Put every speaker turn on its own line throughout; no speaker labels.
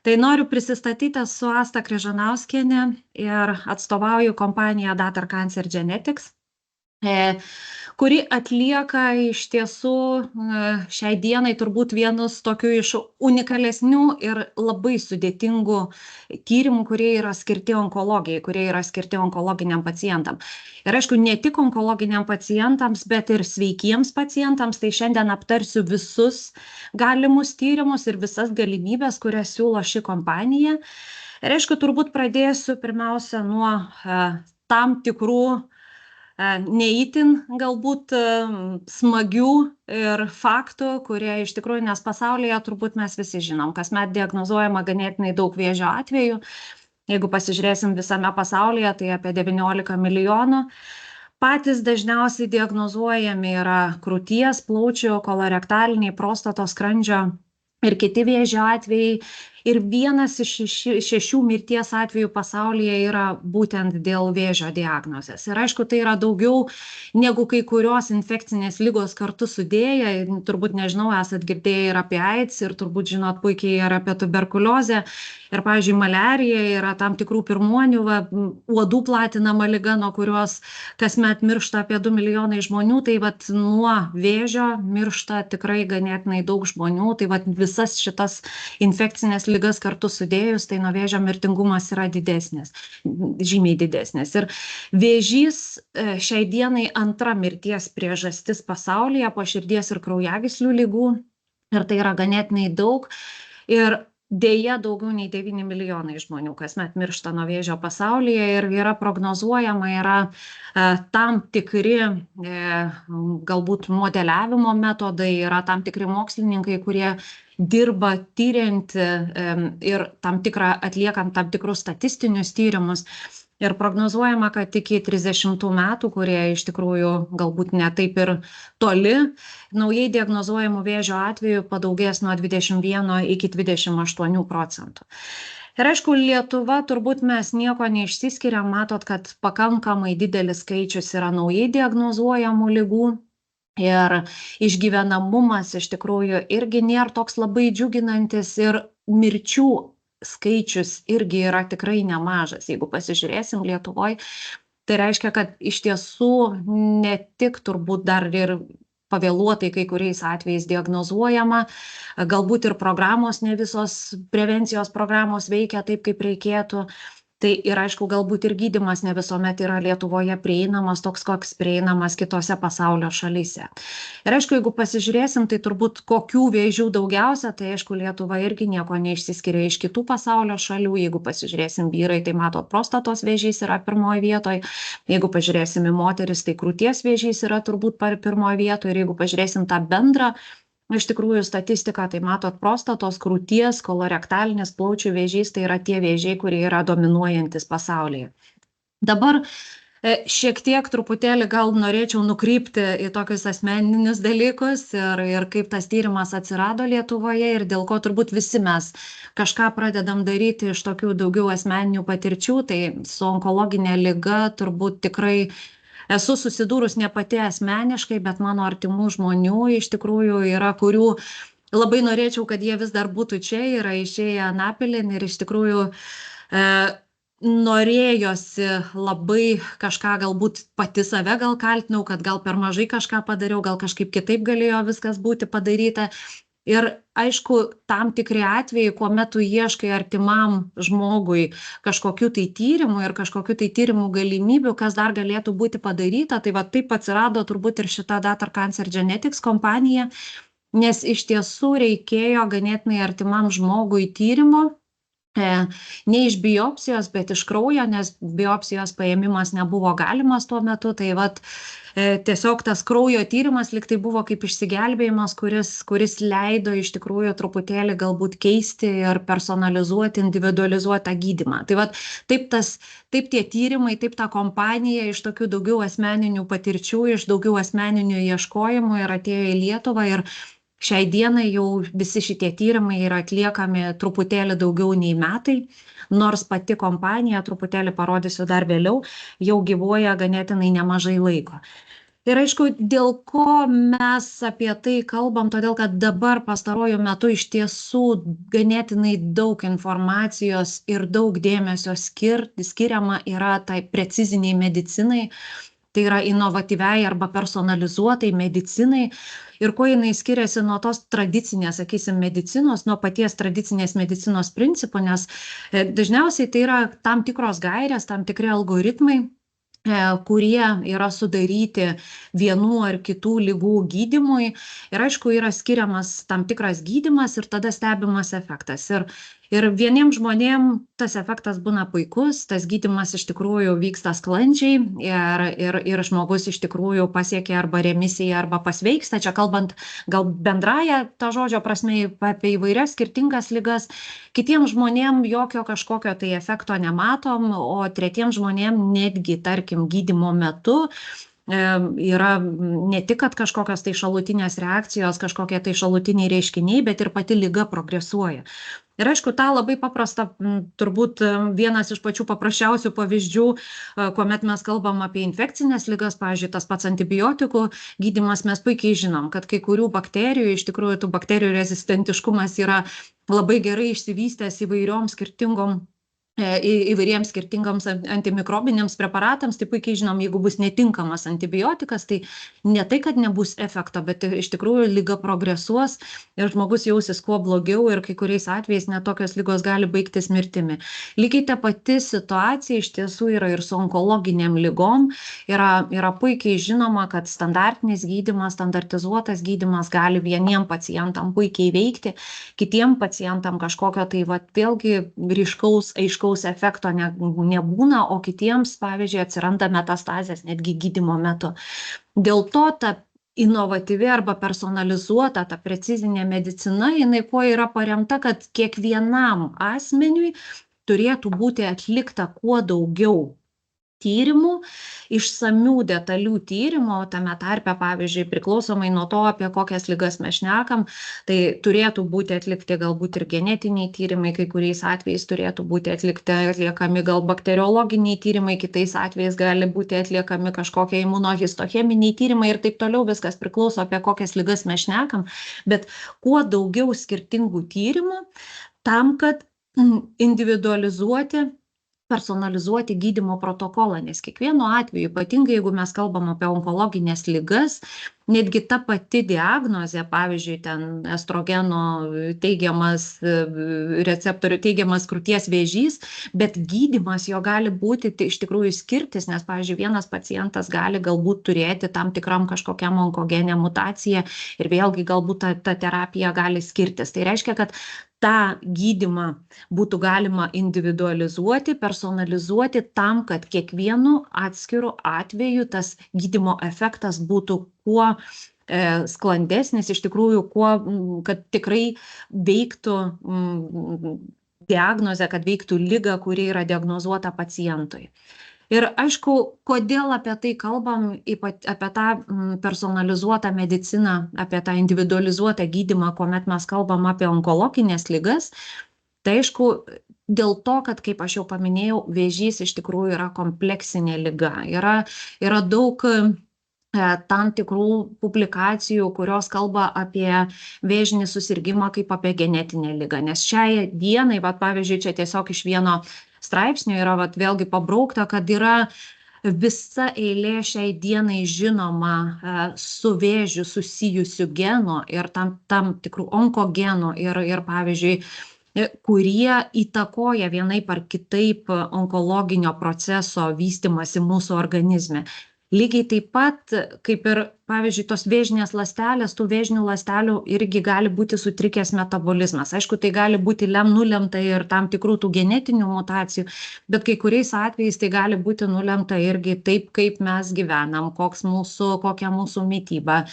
Tai noriu prisistatyti, esu Asta Kryžanauskienė ir atstovauju kompaniją Data Cancer Genetics, kuri atlieka iš tiesų šiai dienai turbūt vienus tokių iš unikalesnių ir labai sudėtingų tyrimų, kurie yra skirti onkologijai, kurie yra skirti onkologiniam pacientam. Ir aišku, ne tik onkologiniam pacientams, bet ir sveikiems pacientams. Tai šiandien aptarsiu visus galimus tyrimus ir visas galimybės, kurias siūlo ši kompanija. Ir aišku, turbūt pradėsiu pirmiausia nuo tam tikrų neįtin galbūt smagių ir faktų, kurie iš tikrųjų, nes pasaulyje turbūt mes visi žinom, kasmet diagnozuojama ganėtinai daug vėžio atvejų. Jeigu pasižiūrėsim visame pasaulyje, tai apie 19 milijonų. Patys dažniausiai diagnozuojami yra krūties, plaučių, kolorektaliniai, prostatos, skrandžio ir kiti vėžio atvejai. Ir vienas iš 6 mirties atvejų pasaulyje yra būtent dėl vėžio diagnozės. Ir aišku, tai yra daugiau negu kai kurios infekcinės ligos kartu sudėję. Turbūt, nežinau, esat girdėję ir apie AIDS, ir turbūt žinot puikiai ir apie tuberkuliozę. Ir, pavyzdžiui, maliarija yra tam tikrų pirmuonių, uodų platinama liga, nuo kurios kasmet miršta apie 2 milijonai žmonių. Tai nuo vėžio miršta tikrai ganėtinai daug žmonių. Tai visas šitas infekcinės ligas kartu sudėjus, tai nuo vėžio mirtingumas yra didesnis, žymiai didesnis. Ir vėžys šiai dienai antra mirties priežastis pasaulyje po širdies ir kraujagyslių ligų. Ir tai yra ganėtinai daug. Ir deja, daugiau nei 9 milijonai žmonių kasmet miršta nuo vėžio pasaulyje ir yra prognozuojama, yra tam tikri galbūt modeliavimo metodai, yra tam tikri mokslininkai, kurie dirba tyriant ir atliekant tam tikrus statistinius tyrimus. Ir prognozuojama, kad iki 30 metų, kurie iš tikrųjų galbūt ne taip ir toli, naujai diagnozuojamų vėžio atvejų padaugės nuo 21 iki 28%. Ir aišku, Lietuva turbūt mes nieko neišsiskiriam, matot, kad pakankamai didelis skaičius yra naujai diagnozuojamų ligų. Ir išgyvenamumas iš tikrųjų irgi nėra toks labai džiuginantis ir mirčių skaičius irgi yra tikrai nemažas. Jeigu pasižiūrėsim Lietuvoje, tai reiškia, kad iš tiesų ne tik turbūt dar ir pavėluotai kai kuriais atvejais diagnozuojama, galbūt ir programos, ne visos prevencijos programos veikia taip, kaip reikėtų. Tai ir aišku, galbūt ir gydymas ne visuomet yra Lietuvoje prieinamas, toks koks prieinamas kitose pasaulio šalyse. Ir aišku, jeigu pasižiūrėsim, tai turbūt kokių vėžių daugiausia, tai aišku, Lietuva irgi nieko neišsiskiria iš kitų pasaulio šalių. Jeigu pasižiūrėsim vyrai, tai matot, prostatos vėžys yra pirmoje vietoje. Jeigu pažiūrėsim į moteris, tai krūties vėžys yra turbūt pirmoje vietoje. Ir jeigu pažiūrėsim tą bendrą iš tikrųjų statistiką, tai matot, prostatos, krūties, kolorektalinis, plaučių vėžys, tai yra tie vėžiai, kurie yra dominuojantis pasaulyje. Dabar šiek tiek truputėlį gal norėčiau nukrypti į tokius asmeninius dalykus ir kaip tas tyrimas atsirado Lietuvoje ir dėl ko turbūt visi mes kažką pradedam daryti iš tokių daugiau asmeninių patirčių. Tai su onkologinė liga turbūt tikrai esu susidūrus ne pati asmeniškai, bet mano artimų žmonių iš tikrųjų yra, kurių labai norėčiau, kad jie vis dar būtų čia, yra išėję anapilin ir iš tikrųjų norėjosi labai kažką, galbūt pati save gal kaltinau, kad gal per mažai kažką padariau, gal kažkaip kitaip galėjo viskas būti padaryta. Ir aišku, tam tikri atvejai, kuomet tu ieškai artimam žmogui kažkokių tai tyrimų ir kažkokių tai tyrimų galimybių, kas dar galėtų būti padaryta, tai taip atsirado turbūt ir šita Data Cancer Genetics kompanija, nes iš tiesų reikėjo ganėtinai artimam žmogui tyrimo, ne iš biopsijos, bet iš kraujo, nes biopsijos paėmimas nebuvo galimas tuo metu, tai tiesiog tas kraujo tyrimas lyg tai buvo kaip išsigelbėjimas, kuris leido iš tikrųjų truputėlį galbūt keisti ir personalizuoti, individualizuoti tą gydymą. Tai taip tie tyrimai, taip ta kompanija iš tokių daugiau asmeninių patirčių, iš daugiau asmeninių ieškojimų ir atėjo į Lietuvą ir šiai dienai jau visi šitie tyrimai yra atliekami truputėlį daugiau nei metai, nors pati kompanija, truputėlį parodysiu dar vėliau, jau gyvuoja ganėtinai nemažai laiko. Ir aišku, dėl ko mes apie tai kalbam, todėl kad dabar pastaruoju metu iš tiesų ganėtinai daug informacijos ir daug dėmesio skiriama yra tai preciziniai medicinai, tai yra inovatyviai arba personalizuotai medicinai. Ir kuo jinai skiriasi nuo tos tradicinės, sakysim, medicinos, nuo paties tradicinės medicinos principų, nes dažniausiai tai yra tam tikros gairės, tam tikri algoritmai, kurie yra sudaryti vienų ar kitų ligų gydymui. Ir aišku, yra skiriamas tam tikras gydymas ir tada stebimas efektas. Ir vieniems žmonėms tas efektas būna puikus, tas gydymas iš tikrųjų vyksta sklandžiai ir žmogus iš tikrųjų pasiekia arba remisiją, arba pasveiksta. Čia kalbant gal bendrąją to žodžio prasme apie įvairias skirtingas ligas. Kitiems žmonėms jokio kažkokio tai efekto nematom, o tretiems žmonėms netgi, tarkim, gydymo metu yra ne tik, kad kažkokios tai šalutinės reakcijos, kažkokie tai šalutiniai reiškiniai, bet ir pati liga progresuoja. Ir aišku, tą labai paprastą, turbūt vienas iš pačių paprasčiausių pavyzdžių, kuomet mes kalbam apie infekcinės ligas, pavyzdžiui, tas pats antibiotikų gydymas, mes puikiai žinom, kad kai kurių bakterijų, iš tikrųjų tų bakterijų rezistentiškumas yra labai gerai išsivystęs įvairiems skirtingoms antimikrobiniams preparatams, tai puikiai žinom, jeigu bus netinkamas antibiotikas, tai ne tai, kad nebus efekto, bet iš tikrųjų liga progresuos ir žmogus jausis kuo blogiau ir kai kuriais atvejais net tokios ligos gali baigtis mirtimi. Lygiai ta pati situacija iš tiesų yra ir su onkologiniam ligom. Yra puikiai žinoma, kad standartinis gydymas, standartizuotas gydymas gali vieniem pacientam puikiai veikti, kitiem pacientam kažkokio tai vėlgi ryškaus, aiškaus efekto nebūna, o kitiems, pavyzdžiui, atsiranda metastazės netgi gydymo metu. Dėl to ta inovatyvi arba personalizuota, ta precizinė medicina, jinai kuo yra paremta, kad kiekvienam asmeniui turėtų būti atlikta kuo daugiau tyrimų, išsamių detalių tyrimų, tame tarpe, pavyzdžiui, priklausomai nuo to, apie kokias ligas mes šnekam, tai turėtų būti atlikti galbūt ir genetiniai tyrimai, kai kuriais atvejais turėtų būti atliekami gal bakteriologiniai tyrimai, kitais atvejais gali būti atliekami kažkokie imunohistocheminiai tyrimai ir taip toliau, viskas priklauso, apie kokias ligas mes šnekam, bet kuo daugiau skirtingų tyrimų tam, kad individualizuoti, personalizuoti gydymo protokolą, nes kiekvienu atveju, ypatingai jeigu mes kalbam apie onkologinės ligas, netgi ta pati diagnozė, pavyzdžiui, ten estrogeno teigiamas receptorių, teigiamas krūties vėžys, bet gydymas jo gali būti iš tikrųjų skirtis, nes, pavyzdžiui, vienas pacientas gali galbūt turėti tam tikram kažkokiam onkogenę mutaciją ir vėlgi galbūt ta terapija gali skirtis. Tai reiškia, kad tą gydymą būtų galima individualizuoti, personalizuoti tam, kad kiekvienu atskiru atveju tas gydymo efektas būtų kuo sklandesnis, iš tikrųjų, kad tikrai veiktų diagnozę, kad veiktų ligą, kuri yra diagnozuota pacientui. Ir aišku, kodėl apie tai kalbam, apie tą personalizuotą mediciną, apie tą individualizuotą gydymą, kuomet mes kalbam apie onkologinės ligas, tai aišku, dėl to, kad, kaip aš jau paminėjau, vėžys iš tikrųjų yra kompleksinė liga. Yra daug tam tikrų publikacijų, kurios kalba apie vėžinį susirgymą kaip apie genetinę ligą, nes šiai dienai, pavyzdžiui, čia tiesiog iš vieno straipsnių yra vėlgi pabraukta, kad yra visa eilė šiai dienai žinoma su vėžiu susijusių genų ir tam tikrų onkogenų ir pavyzdžiui, kurie įtakoja vienaip ar kitaip onkologinio proceso vystymasi mūsų organizme. Lygiai taip pat, kaip ir, pavyzdžiui, tos vėžinės ląstelės, tų vėžinių ląstelių irgi gali būti sutrikęs metabolizmas. Aišku, tai gali būti nulemta ir tam tikrų tų genetinių mutacijų, bet kai kuriais atvejais tai gali būti nulemta irgi taip, kaip mes gyvenam, kokia mūsų mityba,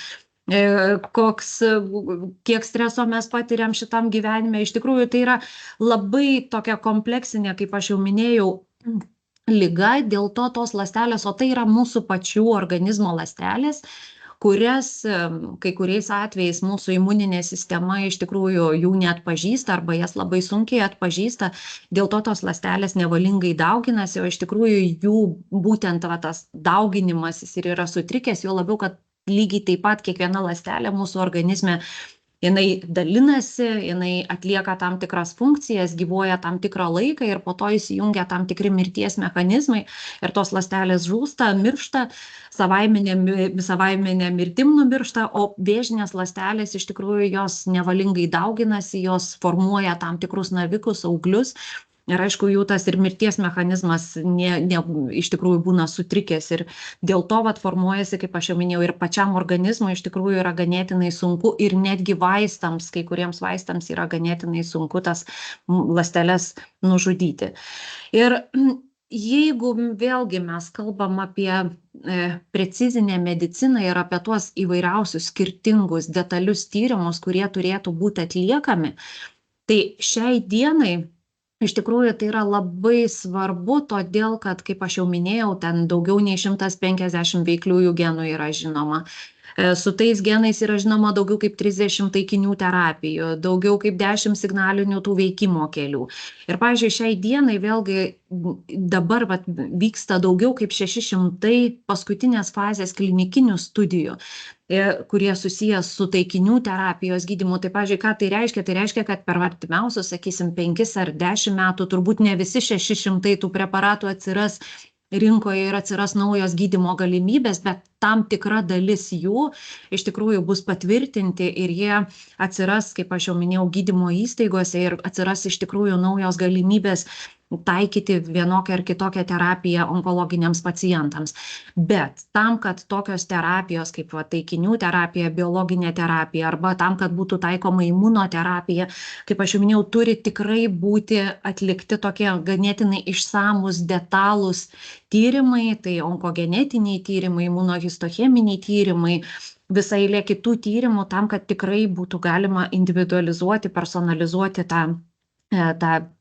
kiek streso mes patiriam šitam gyvenime. Iš tikrųjų, tai yra labai tokia kompleksinė, kaip aš jau minėjau, liga, dėl to tos ląstelės, o tai yra mūsų pačių organizmo ląstelės, kurias kai kuriais atvejais mūsų imuninė sistema iš tikrųjų jų neatpažįsta arba jas labai sunkiai atpažįsta, dėl to tos ląstelės nevalingai dauginasi, o iš tikrųjų jų būtent va, tas dauginimasis ir yra sutrikęs, juo labiau, kad lygiai taip pat kiekviena ląstelė mūsų organizme jinai dalinasi, jinai atlieka tam tikras funkcijas, gyvuoja tam tikrą laiką ir po to įsijungia tam tikri mirties mechanizmai ir tos ląstelės žūsta, miršta, savaiminė mirtim numiršta, o vėžinės ląstelės iš tikrųjų jos nevalingai dauginasi, jos formuoja tam tikrus navikus, auglius. Ir aišku, jų tas ir mirties mechanizmas iš tikrųjų būna sutrikęs ir dėl to vat formuojasi, kaip aš jau minėjau, ir pačiam organizmui iš tikrųjų yra ganėtinai sunku ir netgi vaistams, kai kuriems vaistams yra ganėtinai sunku tas ląsteles nužudyti. Ir jeigu vėlgi mes kalbam apie precizinę mediciną ir apie tuos įvairiausius skirtingus detalius tyrimus, kurie turėtų būti atliekami, tai šiai dienai iš tikrųjų tai yra labai svarbu, todėl kad, kaip aš jau minėjau, ten daugiau nei 150 veikliųjų genų yra žinoma. Su tais genais yra žinoma daugiau kaip 30 taikinių terapijų, daugiau kaip 10 signalinių tų veikimo kelių. Ir, pavyzdžiui, šiai dienai vėlgi dabar vyksta daugiau kaip 600 paskutinės fazės klinikinių studijų, kurie susijęs su taikinių terapijos gydymu. Tai, pavyzdžiui, ką tai reiškia? Tai reiškia, kad per artimiausius, sakysim, 5 ar 10 metų turbūt ne visi 600 tų preparatų atsiras rinkoje ir atsiras naujos gydymo galimybės, bet tam tikra dalis jų iš tikrųjų bus patvirtinti ir jie atsiras, kaip aš jau minėjau, gydymo įstaigose ir atsiras iš tikrųjų naujos galimybės taikyti vienokią ar kitokią terapiją onkologiniams pacientams. Bet tam, kad tokios terapijos kaip taikinių terapija, biologinė terapija arba tam, kad būtų taikoma imunoterapija, kaip aš jau minėjau, turi tikrai būti atlikti tokie ganėtinai išsamus, detalūs tyrimai, tai onkogenetiniai tyrimai, imunohistocheminiai tyrimai, visa eilė kitų tyrimų tam, kad tikrai būtų galima individualizuoti, personalizuoti tą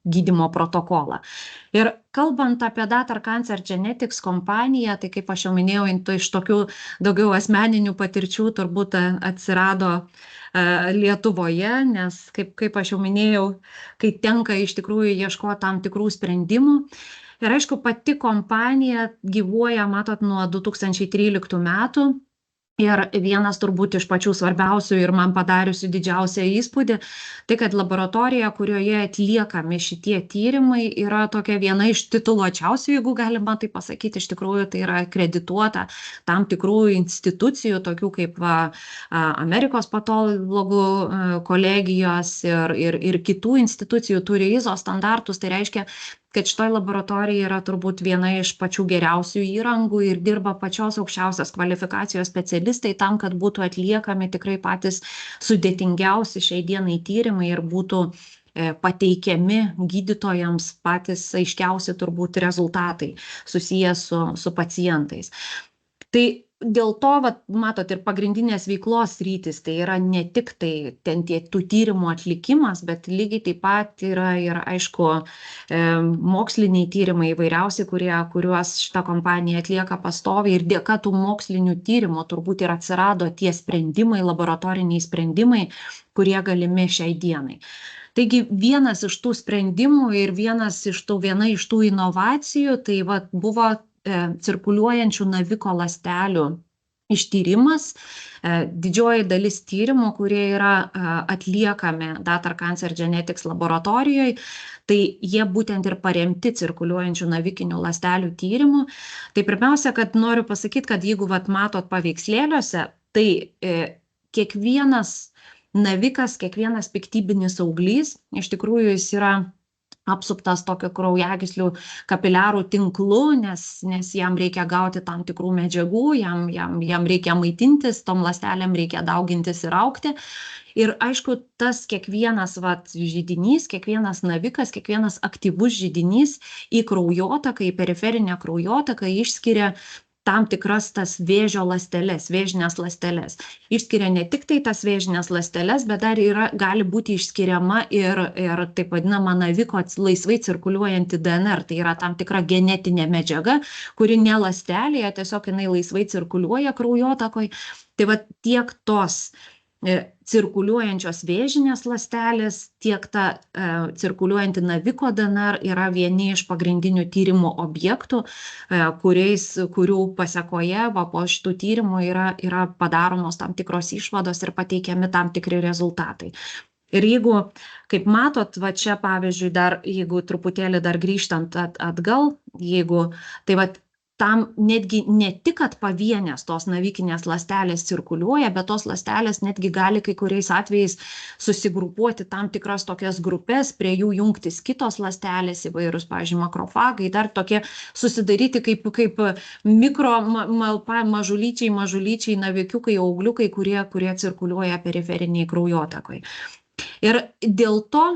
gydymo protokolą. Ir kalbant apie Datar Cancer Genetics kompaniją, tai kaip aš jau minėjau, iš tokių daugiau asmeninių patirčių turbūt atsirado Lietuvoje, nes kaip aš jau minėjau, kai tenka iš tikrųjų ieškoti tam tikrų sprendimų. Ir aišku, pati kompanija gyvuoja, matot, nuo 2013 metų. Ir vienas turbūt iš pačių svarbiausių ir man padariusių didžiausią įspūdį, tai kad laboratorija, kurioje atliekami šitie tyrimai, yra tokia viena iš tituluočiausių, jeigu galima tai pasakyti, iš tikrųjų tai yra akredituota tam tikrų institucijų, tokių kaip Amerikos patologų kolegijos ir kitų institucijų turi ISO standartus, tai reiškia, kad šitoj laboratorijai yra turbūt viena iš pačių geriausių įrangų ir dirba pačios aukščiausios kvalifikacijos specialistai tam, kad būtų atliekami tikrai patys sudėtingiausi šiai dienai tyrimai ir būtų pateikiami gydytojams patys aiškiausi turbūt rezultatai susiję su pacientais. Tai dėl to, matot, ir pagrindinės veiklos rytis, tai yra ne tik tai tų tyrimų atlikimas, bet lygiai taip pat yra ir, aišku, moksliniai tyrimai įvairiausi, kuriuos šita kompanija atlieka pastoviai ir dėka tų mokslinių tyrimų turbūt ir atsirado tie sprendimai, laboratoriniai sprendimai, kurie galimi šiai dienai. Taigi vienas iš tų sprendimų ir viena iš tų inovacijų, tai buvo cirkuliuojančių naviko ląstelių ištyrimas. Didžioji dalis tyrimų, kurie yra atliekami Datar Cancer Genetics laboratorijoje, tai jie būtent ir paremti cirkuliuojančių navikinių ląstelių tyrimu. Tai pirmiausia, kad noriu pasakyti, kad jeigu matot paveikslėliuose, tai kiekvienas navikas, kiekvienas piktybinis auglys, iš tikrųjų jis yra apsuptas tokio kraujagyslių kapiliarų tinklu, nes jam reikia gauti tam tikrų medžiagų, jam reikia maitintis, tom ląstelėm reikia daugintis ir augti. Ir aišku, tas kiekvienas židinys, kiekvienas navikas, kiekvienas aktyvus židinys į kraujotaką, į periferinę kraujotaką išskiria tam tikras tas vėžio ląsteles, vėžines ląsteles. Išskiria ne tik tai tas vėžines ląsteles, bet dar gali būti išskiriama ir taip vadinama naviko laisvai cirkuliuojanti DNR. Tai yra tam tikra genetinė medžiaga, kuri ne ląstelėje, tiesiog jinai laisvai cirkuliuoja kraujotakoj. Tai va tiek tos cirkuliuojančios vėžinės ląstelės, tiek ta cirkuliuojanti naviko DNR yra vieni iš pagrindinių tyrimų objektų, kurių pasekoje po šitų tyrimų yra padaromos tam tikros išvados ir pateikiami tam tikri rezultatai. Ir jeigu, kaip matot, va čia pavyzdžiui, dar, jeigu truputėlį dar grįžtant atgal, tai va tam netgi ne tik, kad pavienės tos navikinės ląstelės cirkuliuoja, bet tos ląstelės netgi gali kai kuriais atvejais susigrupuoti tam tikras tokias grupės, prie jų jungtis kitos ląstelės, įvairūs, pavyzdžiui, makrofagai, dar tokie susidaryti kaip mikro mažulyčiai navikiukai, augliukai, kurie cirkuliuoja periferiniai kraujotakai. Ir dėl to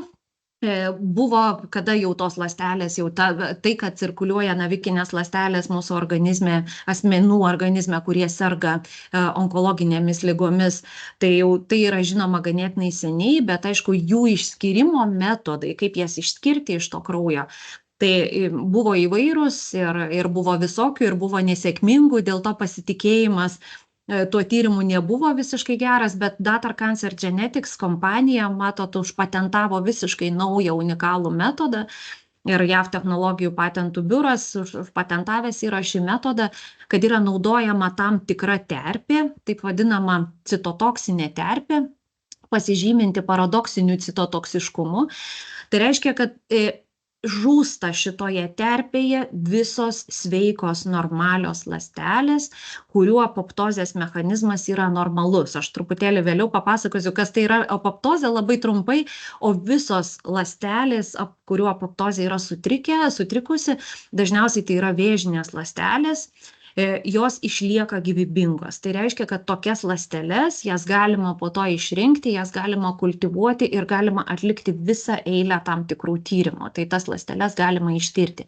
buvo, kada jau tos ląstelės, jau tai, kad cirkuliuoja navikinės ląstelės mūsų organizme, asmenų organizme, kurie serga onkologinėmis ligomis, tai yra žinoma ganėtinai seniai, bet aišku, jų išskyrimo metodai, kaip jas išskirti iš to kraujo, tai buvo įvairūs ir buvo visokių, ir buvo nesėkmingų, dėl to pasitikėjimas tuo tyrimu nebuvo visiškai geras, bet Data Cancer Genetics kompanija, matot, užpatentavo visiškai naują unikalų metodą ir JAV technologijų patentų biuras užpatentavęs yra šį metodą, kad yra naudojama tam tikra terpė, taip vadinama citotoksinė terpė, pasižyminti paradoksiniu citotoksiškumu. Tai reiškia, kad žūsta šitoje terpėje visos sveikos normalios ląstelės, kurių apoptozės mechanizmas yra normalus. Aš truputėlį vėliau papasakosiu, kas tai yra apoptozė, labai trumpai, o visos ląstelės, kurių apoptozė yra sutrikusi, dažniausiai tai yra vėžinės ląstelės, jos išlieka gyvybingos. Tai reiškia, kad tokias ląsteles, jas galima po to išrinkti, jas galima kultivuoti ir galima atlikti visą eilę tam tikrų tyrimų. Tai tas ląsteles galima ištirti.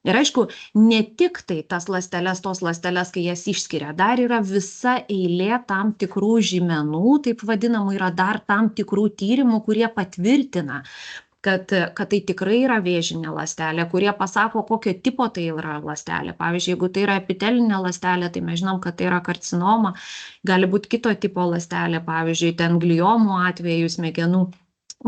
Ir aišku, ne tik tai tos ląsteles, kai jas išskiria, dar yra visa eilė tam tikrų žymenų, taip vadinamų, yra dar tam tikrų tyrimų, kurie patvirtina, kad tai tikrai yra vėžinė ląstelė, kurie pasako, kokio tipo tai yra ląstelė. Pavyzdžiui, jeigu tai yra epitelinė ląstelė, tai mes žinom, kad tai yra karcinoma, gali būti kito tipo ląstelė, pavyzdžiui, ten gliomų atveju, smegenų,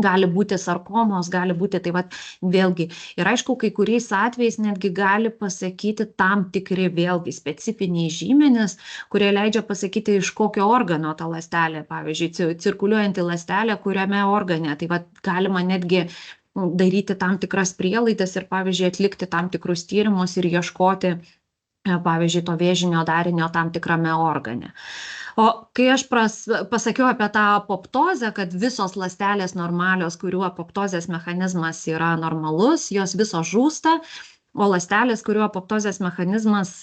gali būti sarkomos, gali būti, tai vat vėlgi. Ir aišku, kai kuriais atvejais netgi gali pasakyti tam tikri vėlgi specifiniai žymenys, kurie leidžia pasakyti, iš kokio organo ta ląstelė, pavyzdžiui, cirkuliuojanti ląstelė, kuriame organe. Tai vat galima netgi daryti tam tikras prielaidas ir, pavyzdžiui, atlikti tam tikrus tyrimus ir ieškoti, pavyzdžiui, to vėžinio darinio tam tikrame organe. O kai aš pasakiau apie tą apoptozę, kad visos ląstelės normalios, kurių apoptozės mechanizmas yra normalus, jos visos žūsta, o ląstelės, kurių apoptozės mechanizmas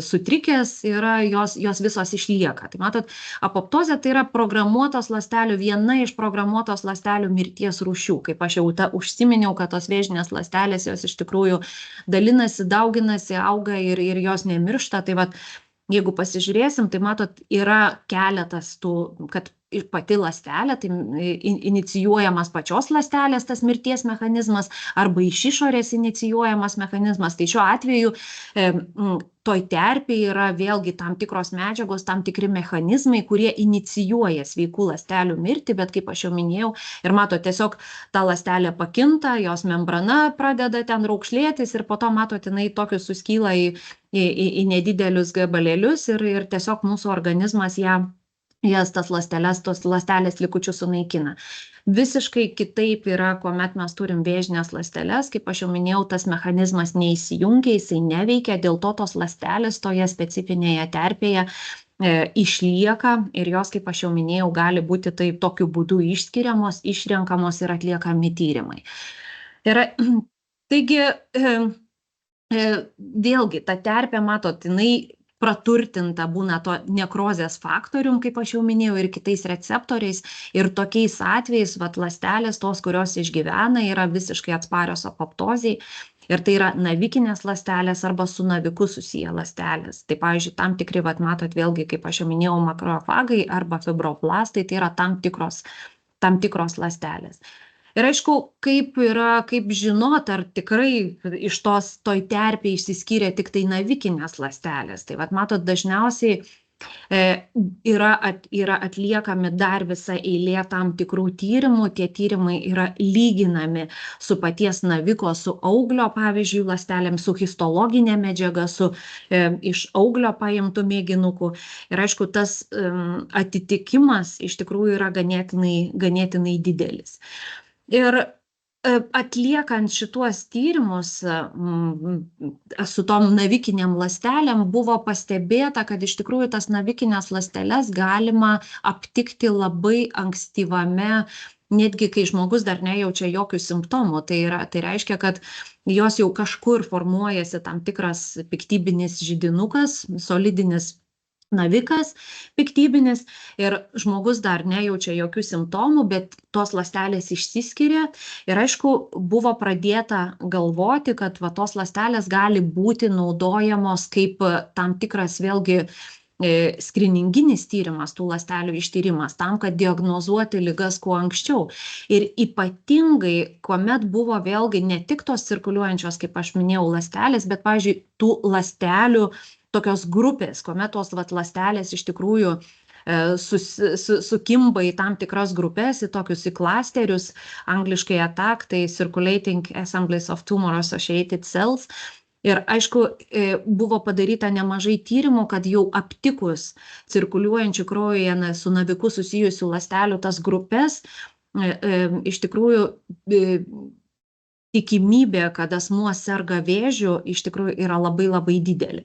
sutrikęs yra, jos visos išlieka. Tai matot, apoptozė tai yra programuotos ląstelių, viena iš programuotos ląstelių mirties rūšių. Kaip aš jau užsiminiau, kad tos vėžinės ląstelės, jos iš tikrųjų dalinasi, dauginasi, auga ir jos nemiršta. Tai vat, jeigu pasižiūrėsim, tai matot, yra keletas tų, kad pati ląstelė, tai inicijuojamas pačios ląstelės tas mirties mechanizmas arba iš išorės inicijuojamas mechanizmas. Tai šiuo atveju toj terpėje yra vėlgi tam tikros medžiagos, tam tikri mechanizmai, kurie inicijuoja sveikų ląstelių mirtį, bet kaip aš jau minėjau, ir matot, tiesiog ta ląstelė pakinta, jos membrana pradeda ten raukšlėtis ir po to matot, jinai tokius suskyla į nedidelius gabalėlius ir tiesiog mūsų organizmas jas tas ląsteles, tos ląstelės likučius sunaikina. Visiškai kitaip yra, kuomet mes turim vėžinės ląsteles, kaip aš jau minėjau, tas mechanizmas neįsijungia, jisai neveikia, dėl to tos ląstelės toje specifinėje terpėje išlieka ir jos, kaip aš jau minėjau, gali būti tai tokiu būdu išskiriamos, išrenkamos ir atliekami tyrimai. Taigi, vėlgi, ta terpė, matot, jinai praturtinta būna to nekrozės faktorium, kaip aš jau minėjau, ir kitais receptoriais. Ir tokiais atvejais, vat, ląstelės, tos, kurios išgyvena, yra visiškai atsparios apoptozijai. Ir tai yra navikinės ląstelės arba su naviku susiję ląstelės. Tai pavyzdžiui, tam tikri, vat matot vėlgi, kaip aš jau minėjau, makrofagai arba fibroblastai, tai yra tam tikros ląstelės. Ir aišku, kaip žinot, ar tikrai iš toj terpėje išsiskyrė tik tai navikinės ląstelės. Tai vat matot, dažniausiai yra atliekami dar visa eilė tam tikrų tyrimų. Tie tyrimai yra lyginami su paties naviko, su auglio, pavyzdžiui, ląstelėm, su histologinė medžiaga, su iš auglio paimtų mėginukų. Ir aišku, tas atitikimas iš tikrųjų yra ganėtinai didelis. Ir atliekant šituos tyrimus su tom navikiniam ląstelėm buvo pastebėta, kad iš tikrųjų tas navikinės ląsteles galima aptikti labai ankstyvame, netgi kai žmogus dar nejaučia jokių simptomų. Tai reiškia, kad jos jau kažkur formuojasi tam tikras piktybinis židinukas, solidinis navikas piktybinis ir žmogus dar nejaučia jokių simptomų, bet tos ląstelės išsiskiria ir aišku, buvo pradėta galvoti, kad va, tos ląstelės gali būti naudojamos kaip tam tikras vėlgi skrininginis tyrimas, tų ląstelių ištyrimas, tam, kad diagnozuoti ligas kuo anksčiau. Ir ypatingai, kuomet buvo vėlgi ne tik tos cirkuliuojančios, kaip aš minėjau, ląstelės, bet, pavyzdžiui, tų ląstelių tokios grupės, kuomet tos ląstelės iš tikrųjų sukimba į tam tikras grupės, į tokius klasterius, angliškai ATAC, tai Circulating Assemblies of Tumor Associated Cells. Ir aišku, buvo padaryta nemažai tyrimų, kad jau aptikus cirkuliuojančių kraujyje su naviku susijusių ląstelių tas grupės, iš tikrųjų tikimybė, kad asmuo serga vėžiu, iš tikrųjų yra labai didelė.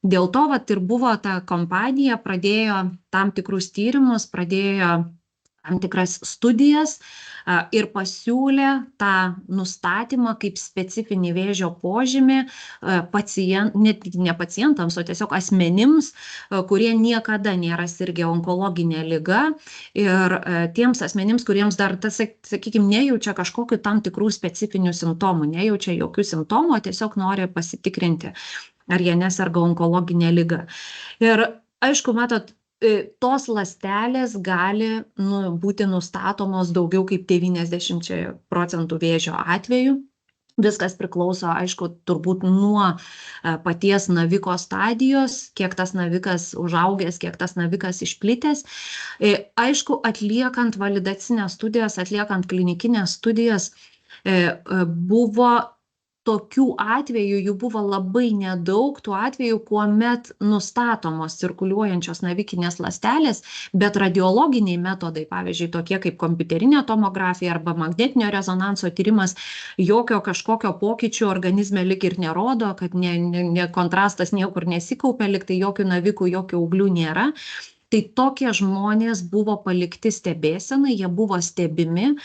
Dėl to vat ir buvo ta kompanija, pradėjo tam tikrus tyrimus, pradėjo tam tikras studijas ir pasiūlė tą nustatymą kaip specifinį vėžio požymį net ne pacientams, o tiesiog asmenims, kurie niekada nėra sirgę onkologinė liga ir tiems asmenims, kuriems dar, sakykime, nejaučia kažkokių tam tikrų specifinių simptomų, nejaučia jokių simptomų, tiesiog nori pasitikrinti, ar jie neserga onkologinė liga. Ir aišku, matot, tos ląstelės gali būti nustatomos daugiau kaip 90% vėžio atveju. Viskas priklauso, aišku, turbūt nuo paties naviko stadijos, kiek tas navikas užaugęs, kiek tas navikas išplitęs. Aišku, atliekant validacinės studijas, atliekant klinikinės studijas, buvo tokių atvejų, jų buvo labai nedaug, tų atvejų, kuomet nustatomos cirkuliuojančios navikinės ląstelės, bet radiologiniai metodai, pavyzdžiui, tokie kaip kompiuterinė tomografija arba magnetinio rezonanso tyrimas, jokio kažkokio pokyčio organizme lyg ir nerodo, kad kontrastas niekur nesikaupia, lyg tai jokių navikų, jokių auglių nėra. Tai tokie žmonės buvo palikti stebėsenai, jie buvo stebimi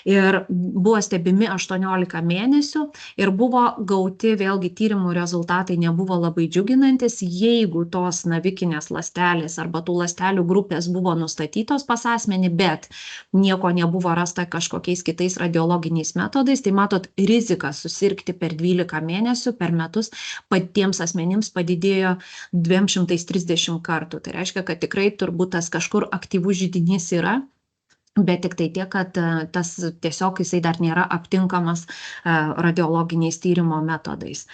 ir buvo stebimi 18 mėnesių ir buvo gauti, vėlgi tyrimų rezultatai nebuvo labai džiuginantis, jeigu tos navikinės ląstelės arba tų ląstelių grupės buvo nustatytos pas asmenį, bet nieko nebuvo rasta kažkokiais kitais radiologiniais metodais, tai matot, rizika susirgti per 12 mėnesių per metus patiems asmenims padidėjo 230 kartų. Tai reiškia, kad tikrai turbūt tas kažkur aktyvus židinys yra, bet tik tai tiek, kad tas tiesiog jisai dar nėra aptinkamas radiologiniais tyrimo metodais.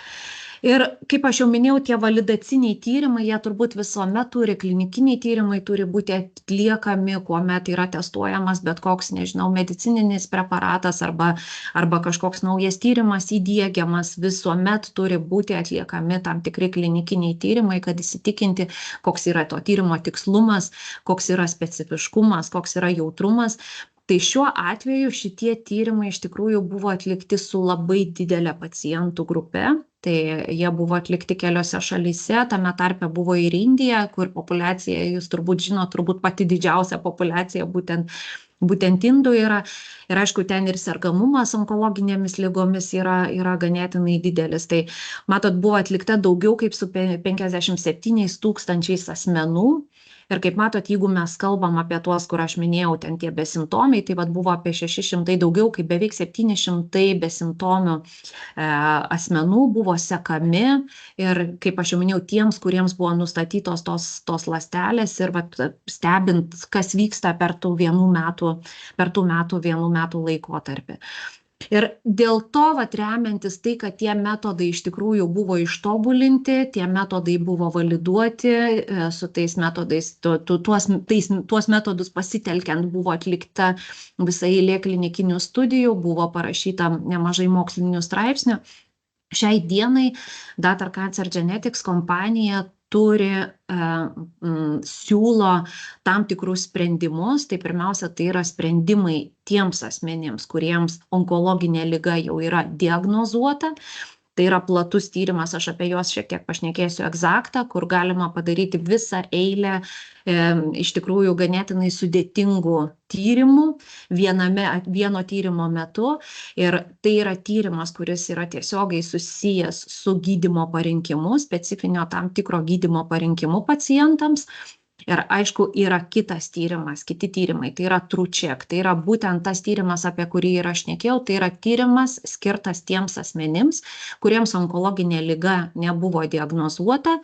Ir kaip aš jau minėjau, tie validaciniai tyrimai, jie turbūt visuomet turi, klinikiniai tyrimai turi būti atliekami, kuomet yra testuojamas bet koks, nežinau, medicininis preparatas arba kažkoks naujas tyrimas įdiegiamas, visuomet turi būti atliekami tam tikri klinikiniai tyrimai, kad įsitikinti, koks yra to tyrimo tikslumas, koks yra specifiškumas, koks yra jautrumas. Tai šiuo atveju šitie tyrimai iš tikrųjų buvo atlikti su labai didelė pacientų grupe. Tai jie buvo atlikti keliose šalyse, tame tarpe buvo ir Indija, kur populiacija, jūs turbūt žinot, turbūt pati didžiausia populiacija būtent indų yra. Ir aišku, ten ir sergamumas onkologinėmis ligomis yra ganėtinai didelis. Tai matot, buvo atlikta daugiau kaip su 57 000 asmenų. Ir kaip matot, jeigu mes kalbam apie tuos, kur aš minėjau, ten tie besimptomiai, tai vat buvo apie 600, daugiau kaip beveik 700 besimptomių asmenų buvo sekami ir, kaip aš jau minėjau, tiems, kuriems buvo nustatytos tos ląstelės ir vat, stebint, kas vyksta per tų vienų metų laikotarpį. Ir dėl to, vat, remiantis tai, kad tie metodai iš tikrųjų buvo ištobulinti, tie metodai buvo validuoti, su tais metodais, tuos metodus pasitelkiant buvo atlikta visa eilė klinikinių studijų, buvo parašyta nemažai mokslinių straipsnių. Šiai dienai Data Cancer Genetics kompanija siūlo tam tikrus sprendimus, tai pirmiausia, tai yra sprendimai tiems asmenims, kuriems onkologinė liga jau yra diagnozuota. Tai yra platus tyrimas, aš apie juos šiek tiek pašnekėsiu egzaktą, kur galima padaryti visą eilę iš tikrųjų ganėtinai sudėtingų tyrimų vieno tyrimo metu. Ir tai yra tyrimas, kuris yra tiesiogiai susijęs su gydymo parinkimu, specifinio tam tikro gydymo parinkimu pacientams. Ir aišku, yra kitas tyrimas, kiti tyrimai, tai yra TrueCheck, tai yra būtent tas tyrimas, apie kurį ir aš šnekėjau, tai yra tyrimas skirtas tiems asmenims, kuriems onkologinė liga nebuvo diagnozuota,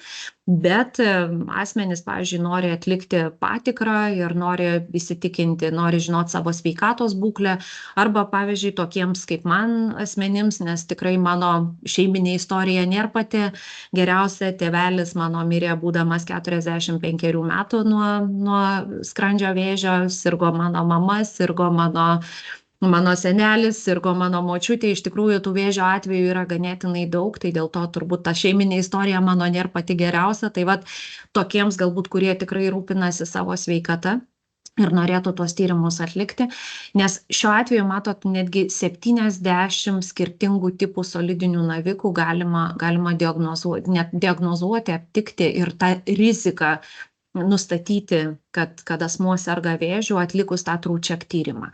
bet asmenys, pavyzdžiui, nori atlikti patikrą ir nori įsitikinti, nori žinoti savo sveikatos būklę, arba, pavyzdžiui, tokiems kaip man asmenims, nes tikrai mano šeiminė istorija nėra pati geriausia, tėvelis mano mirė būdamas 45 metų nuo skrandžio vėžio, sirgo mano mama, sirgo mano senelis, sirgo mano močiutė, iš tikrųjų tų vėžio atvejų yra ganėtinai daug, tai dėl to turbūt ta šeiminė istorija mano nėra pati geriausia, tai vat tokiems galbūt, kurie tikrai rūpinasi savo sveikata ir norėtų tuos tyrimus atlikti, nes šiuo atveju, matot, netgi 70 skirtingų tipų solidinių navikų galima diagnozuoti, aptikti ir tą riziką nustatyti, kad asmuo serga vėžiu, atlikus tą TrueCheck tyrimą.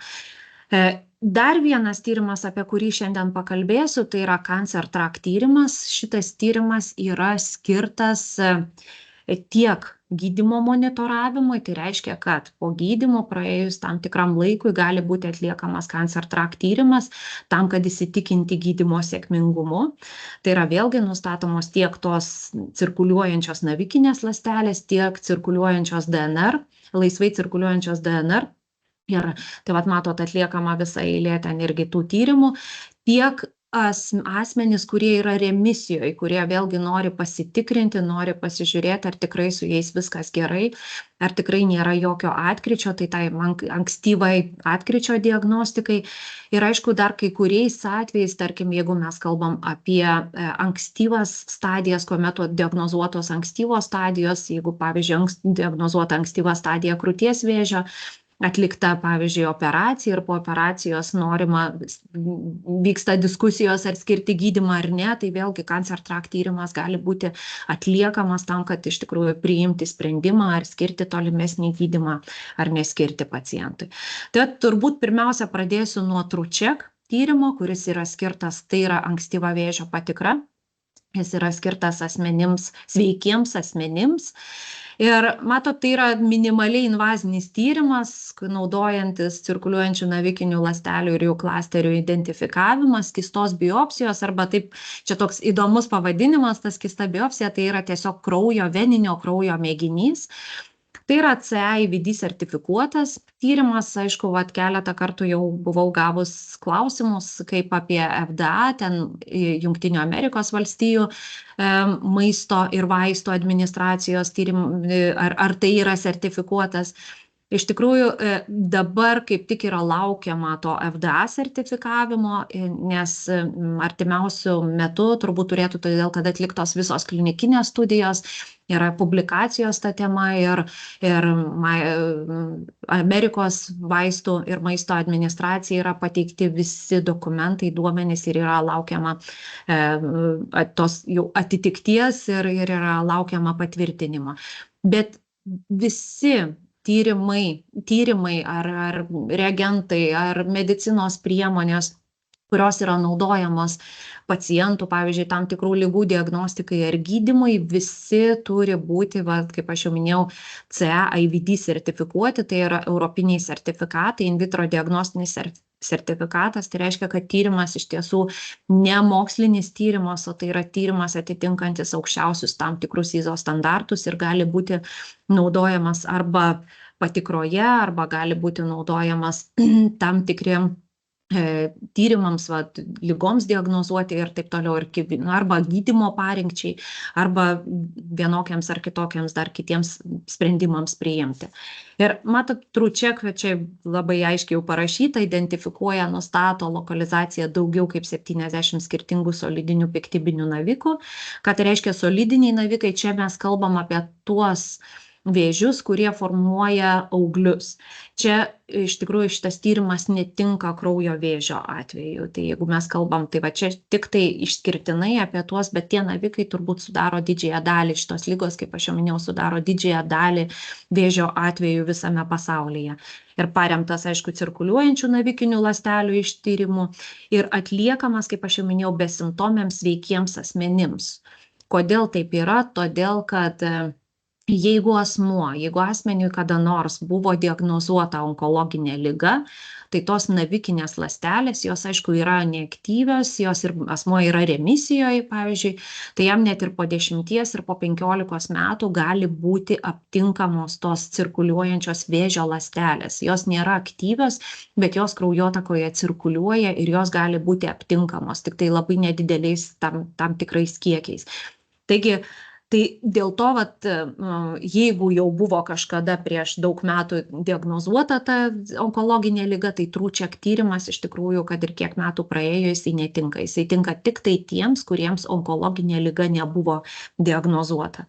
Dar vienas tyrimas, apie kurį šiandien pakalbėsiu, tai yra Cancer Track tyrimas. Šitas tyrimas yra skirtas tiek gydymo monitoravimui, tai reiškia, kad po gydymo praėjus tam tikram laikui gali būti atliekamas Cancer Track tyrimas tam, kad įsitikinti gydymo sėkmingumu. Tai yra vėlgi nustatomos tiek tos cirkuliuojančios navikinės ląstelės, tiek cirkuliuojančios DNR, laisvai cirkuliuojančios DNR. Ir tai vat matot, atliekama visa eilė ten irgi tų tyrimų, tiek asmenys, kurie yra remisijoje, kurie vėlgi nori pasitikrinti, nori pasižiūrėti, ar tikrai su jais viskas gerai, ar tikrai nėra jokio atkryčio, tai ankstyvai atkryčio diagnostikai. Ir aišku, dar kai kuriais atvejais, tarkim, jeigu mes kalbam apie ankstyvas stadijas, kuomet diagnozuotos ankstyvos stadijos, jeigu, pavyzdžiui, diagnozuota ankstyva stadija krūties vėžio, atlikta, pavyzdžiui, operacija ir po operacijos vyksta diskusijos, ar skirti gydymą ar ne, tai vėlgi Cancer Track tyrimas gali būti atliekamas tam, kad iš tikrųjų priimti sprendimą, ar skirti tolimesnį gydymą, ar neskirti pacientui. Tai turbūt pirmiausia pradėsiu nuo TrueCheck tyrimo, kuris yra skirtas, tai yra ankstyva vėžio patikra. Jis yra skirtas sveikiems asmenims. Ir matot, tai yra minimaliai invazinis tyrimas, naudojantis cirkuliuojančių navikinių ląstelių ir jų klasterių identifikavimas, skystos biopsijos, arba taip, čia toks įdomus pavadinimas, ta skysta biopsija, tai yra tiesiog veninio kraujo mėginys. Tai yra CE-IVD sertifikuotas tyrimas, aišku, keletą kartų jau buvau gavus klausimus, kaip apie FDA, ten Jungtinių Amerikos valstijų maisto ir vaistų administracijos tyrimų, ar tai yra sertifikuotas. Iš tikrųjų, dabar kaip tik yra laukiama to FDA sertifikavimo, nes artimiausių metų turbūt turėtų, todėl kad atliktos visos klinikinės studijos, yra publikacijos ta tema ir Amerikos vaistų ir maisto administracija yra pateikti visi dokumentai, duomenys ir yra laukiama tos jau atitikties ir yra laukiama patvirtinimo. Bet visi tyrimai ar reagentai, ar medicinos priemonės, kurios yra naudojamos pacientų, pavyzdžiui, tam tikrų ligų diagnostikai ar gydymui, visi turi būti, kaip aš jau minėjau, CE-IVD sertifikuoti, tai yra europiniai sertifikatai, in vitro diagnostinis sertifikatas, tai reiškia, kad tyrimas iš tiesų ne mokslinis tyrimas, o tai yra tyrimas atitinkantis aukščiausius tam tikrus ISO standartus ir gali būti naudojamas arba patikroje, arba gali būti naudojamas tam tikriem tyrimams, ligoms diagnozuoti ir taip toliau, arba gydymo parinkčiai, arba vienokiams ar kitokiams dar kitiems sprendimams priimti. Ir matot, TrueCheck, čia labai aiškiai jau parašyta, identifikuoja, nustato lokalizaciją daugiau kaip 70 skirtingų solidinių piktybinių navikų. Ką tai reiškia solidiniai navikai? Čia mes kalbam apie tuos vėžius, kurie formuoja auglius. Čia iš tikrųjų šitas tyrimas netinka kraujo vėžio atveju. Tai jeigu mes kalbam, tai va čia tik tai išskirtinai apie tuos, bet tie navikai turbūt sudaro didžiąją dalį šitos lygos, kaip aš jau minėjau, sudaro didžiąją dalį vėžio atveju visame pasaulyje. Ir paremtas, aišku, cirkuliuojančių navikinių ląstelių ištyrimų ir atliekamas, kaip aš jau minėjau, besimptomiams veikiems asmenims. Kodėl taip yra? Todėl, kad jeigu asmeniui kada nors buvo diagnozuota onkologinė liga, tai tos navikinės ląstelės, jos aišku yra neaktyvios, jos ir asmuo yra remisijoje, pavyzdžiui, tai jam net ir po 10 ir po 15 metų gali būti aptinkamos tos cirkuliuojančios vėžio ląstelės. Jos nėra aktyvios, bet jos kraujotakoje cirkuliuoja ir jos gali būti aptinkamos, tik tai labai nedideliais tam tikrais kiekiais. Taigi, tai dėl to, jeigu jau buvo kažkada prieš daug metų diagnozuota ta onkologinė liga, tai TrueCheck tyrimas iš tikrųjų, kad ir kiek metų praėjo, jisai netinka. Jisai tinka tik tai tiems, kuriems onkologinė liga nebuvo diagnozuota.